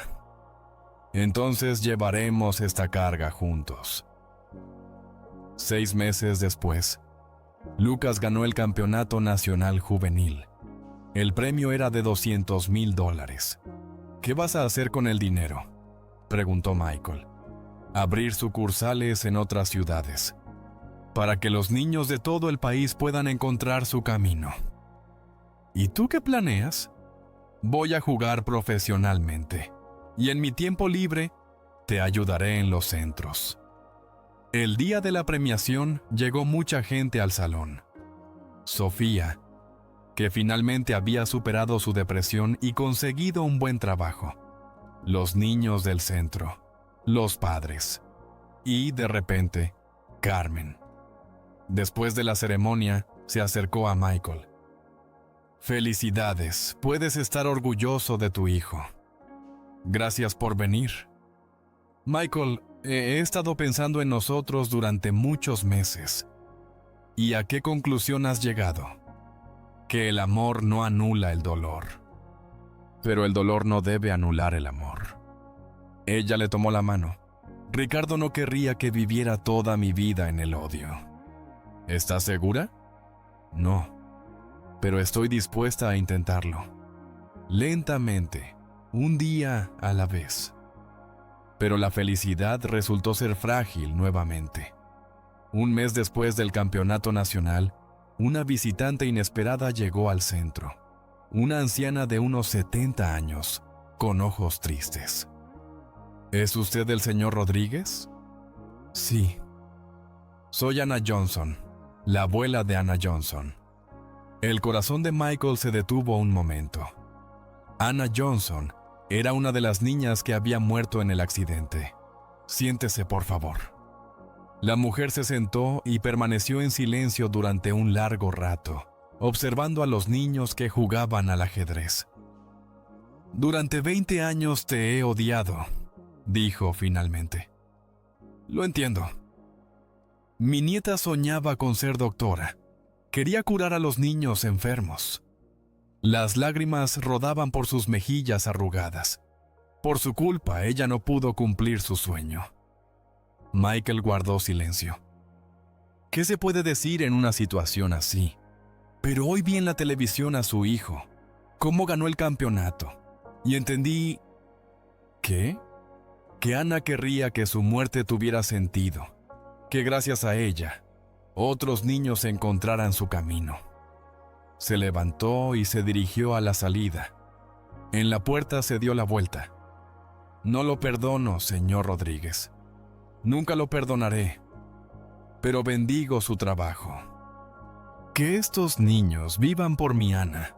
Entonces llevaremos esta carga juntos. 6 meses después, Lucas ganó el Campeonato Nacional Juvenil. El premio era de $200,000. ¿Qué vas a hacer con el dinero?, preguntó Michael. Abrir sucursales en otras ciudades, para que los niños de todo el país puedan encontrar su camino. ¿Y tú qué planeas? Voy a jugar profesionalmente, y en mi tiempo libre te ayudaré en los centros. El día de la premiación llegó mucha gente al salón. Sofía, que finalmente había superado su depresión y conseguido un buen trabajo. Los niños del centro, los padres. Y, de repente, Carmen. Después de la ceremonia, se acercó a Michael. Felicidades, puedes estar orgulloso de tu hijo. Gracias por venir. Michael, he estado pensando en nosotros durante muchos meses. ¿Y a qué conclusión has llegado? Que el amor no anula el dolor. Pero el dolor no debe anular el amor. Ella le tomó la mano. Ricardo no querría que viviera toda mi vida en el odio. ¿Estás segura? No, pero estoy dispuesta a intentarlo. Lentamente, un día a la vez. Pero la felicidad resultó ser frágil nuevamente. Un mes después del campeonato nacional, una visitante inesperada llegó al centro. Una anciana de unos 70 años, con ojos tristes. ¿Es usted el señor Rodríguez? Sí. Soy Anna Johnson, la abuela de Anna Johnson. El corazón de Michael se detuvo un momento. Anna Johnson era una de las niñas que había muerto en el accidente. Siéntese, por favor. La mujer se sentó y permaneció en silencio durante un largo rato, observando a los niños que jugaban al ajedrez. Durante 20 años te he odiado, dijo finalmente. Lo entiendo. Mi nieta soñaba con ser doctora. Quería curar a los niños enfermos. Las lágrimas rodaban por sus mejillas arrugadas. Por su culpa, ella no pudo cumplir su sueño. Michael guardó silencio. ¿Qué se puede decir en una situación así? Pero hoy vi en la televisión a su hijo, cómo ganó el campeonato, y entendí... ¿Qué? Que Ana querría que su muerte tuviera sentido, que gracias a ella, otros niños encontraran su camino. Se levantó y se dirigió a la salida. En la puerta se dio la vuelta. No lo perdono, señor Rodríguez. Nunca lo perdonaré, pero bendigo su trabajo. Que estos niños vivan por mi Ana.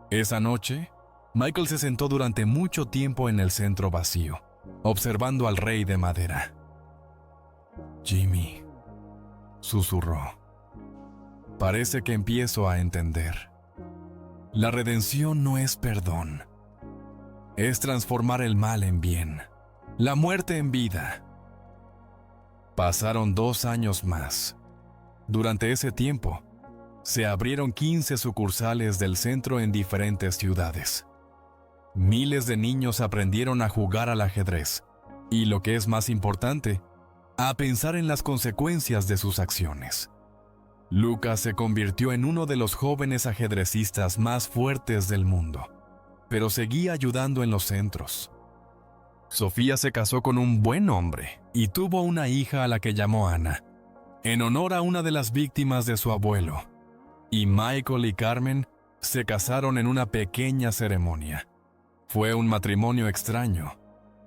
Esa noche, Michael se sentó durante mucho tiempo en el centro vacío, observando al rey de madera. Jimmy, susurró. Parece que empiezo a entender. La redención no es perdón. Es transformar el mal en bien, la muerte en vida. Pasaron 2 años más. Durante ese tiempo, se abrieron 15 sucursales del centro en diferentes ciudades. Miles de niños aprendieron a jugar al ajedrez y, lo que es más importante, a pensar en las consecuencias de sus acciones. Lucas se convirtió en uno de los jóvenes ajedrecistas más fuertes del mundo, pero seguía ayudando en los centros. Sofía se casó con un buen hombre y tuvo una hija a la que llamó Ana, en honor a una de las víctimas de su abuelo. Y Michael y Carmen se casaron en una pequeña ceremonia. Fue un matrimonio extraño,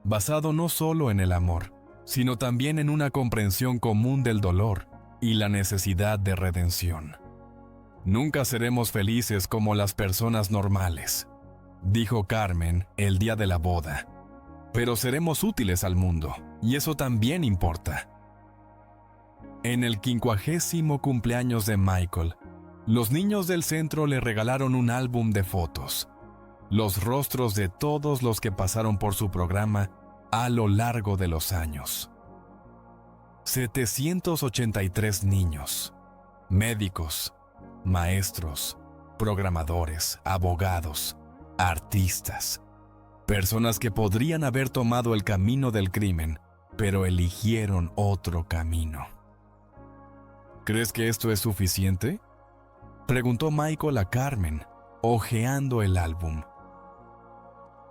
basado no solo en el amor, sino también en una comprensión común del dolor y la necesidad de redención. Nunca seremos felices como las personas normales, dijo Carmen el día de la boda. Pero seremos útiles al mundo, y eso también importa. En el 50º cumpleaños de Michael, los niños del centro le regalaron un álbum de fotos, los rostros de todos los que pasaron por su programa a lo largo de los años. 783 niños, médicos, maestros, programadores, abogados, artistas, personas que podrían haber tomado el camino del crimen, pero eligieron otro camino. ¿Crees que esto es suficiente?, preguntó Michael a Carmen, hojeando el álbum.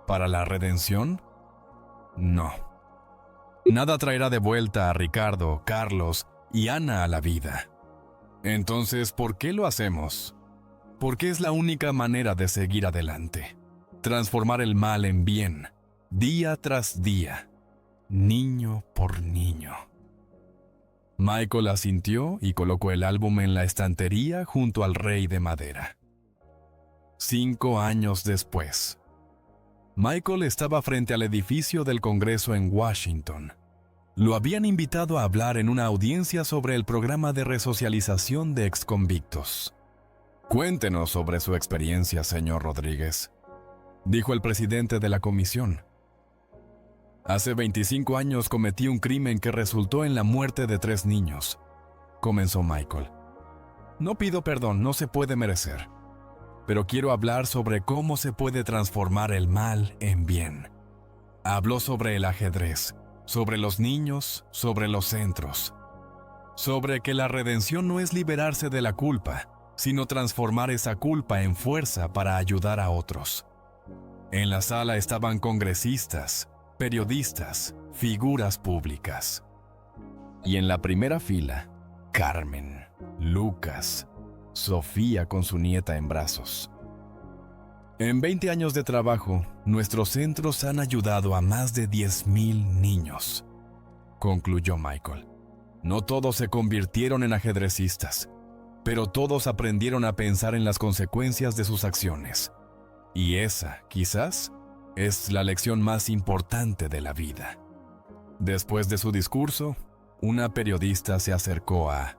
¿Para la redención? No. Nada traerá de vuelta a Ricardo, Carlos y Ana a la vida. Entonces, ¿por qué lo hacemos? Porque es la única manera de seguir adelante. Transformar el mal en bien, día tras día, niño por niño. Michael asintió y colocó el álbum en la estantería junto al rey de madera. 5 años después, Michael estaba frente al edificio del Congreso en Washington. Lo habían invitado a hablar en una audiencia sobre el programa de resocialización de exconvictos. «Cuéntenos sobre su experiencia, señor Rodríguez», dijo el presidente de la comisión. «Hace 25 años cometí un crimen que resultó en la muerte de 3 niños», comenzó Michael. «No pido perdón, no se puede merecer. Pero quiero hablar sobre cómo se puede transformar el mal en bien». Habló sobre el ajedrez, sobre los niños, sobre los centros, sobre que la redención no es liberarse de la culpa, sino transformar esa culpa en fuerza para ayudar a otros. En la sala estaban congresistas, periodistas, figuras públicas. Y en la primera fila, Carmen, Lucas, Sofía con su nieta en brazos. En 20 años de trabajo, nuestros centros han ayudado a más de 10,000 niños, concluyó Michael. No todos se convirtieron en ajedrecistas, pero todos aprendieron a pensar en las consecuencias de sus acciones. Y esa, quizás, es la lección más importante de la vida. Después de su discurso, una periodista se acercó a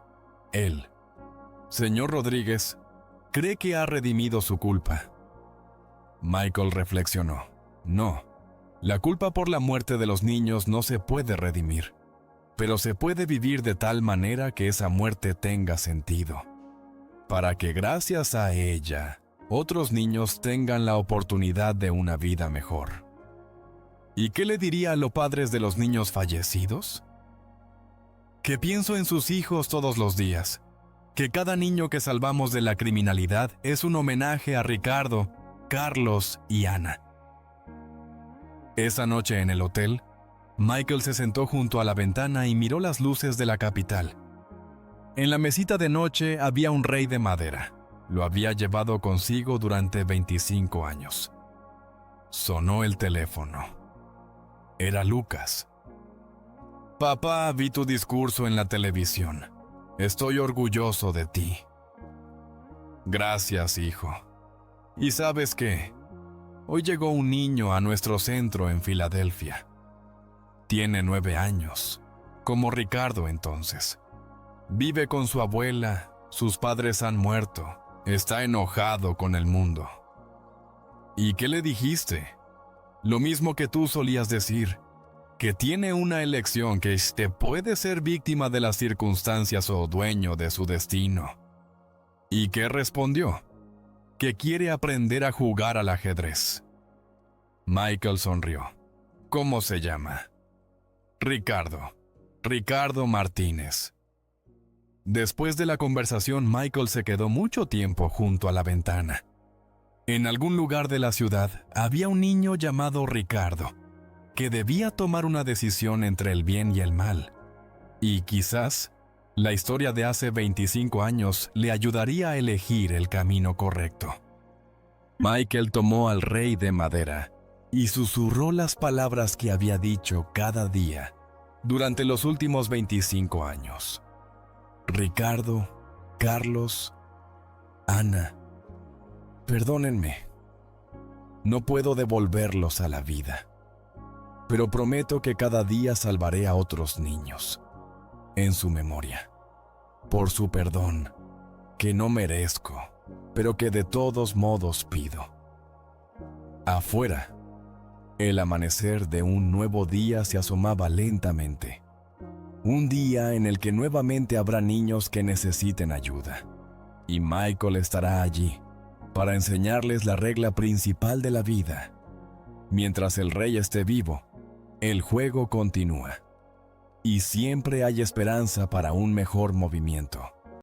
él. «Señor Rodríguez, ¿cree que ha redimido su culpa?» Michael reflexionó. No, la culpa por la muerte de los niños no se puede redimir, pero se puede vivir de tal manera que esa muerte tenga sentido, para que gracias a ella, otros niños tengan la oportunidad de una vida mejor. ¿Y qué le diría a los padres de los niños fallecidos? Que pienso en sus hijos todos los días, que cada niño que salvamos de la criminalidad es un homenaje a Ricardo, Carlos y Ana. Esa noche en el hotel, Michael se sentó junto a la ventana y miró las luces de la capital. En la mesita de noche había un rey de madera. Lo había llevado consigo durante 25 años. Sonó el teléfono. Era Lucas. «Papá, vi tu discurso en la televisión. Estoy orgulloso de ti». «Gracias, hijo. ¿Y sabes qué? Hoy llegó un niño a nuestro centro en Filadelfia. Tiene 9 años, como Ricardo entonces. Vive con su abuela, sus padres han muerto, está enojado con el mundo». «¿Y qué le dijiste?» «Lo mismo que tú solías decir, que tiene una elección, que puede ser víctima de las circunstancias o dueño de su destino». «¿Y qué respondió?» «Que quiere aprender a jugar al ajedrez». Michael sonrió. «¿Cómo se llama?» Ricardo Martínez». Después de la conversación, Michael se quedó mucho tiempo junto a la ventana. En algún lugar de la ciudad había un niño llamado Ricardo, que debía tomar una decisión entre el bien y el mal. Y quizás la historia de hace 25 años le ayudaría a elegir el camino correcto. Michael tomó al rey de madera y susurró las palabras que había dicho cada día durante los últimos 25 años. Ricardo, Carlos, Ana, perdónenme. No puedo devolverlos a la vida, pero prometo que cada día salvaré a otros niños en su memoria. por su perdón, que no merezco, pero que de todos modos pido. Afuera, el amanecer de un nuevo día se asomaba lentamente. Un día en el que nuevamente habrá niños que necesiten ayuda. Y Michael estará allí para enseñarles la regla principal de la vida. Mientras el rey esté vivo, el juego continúa. Y siempre hay esperanza para un mejor movimiento.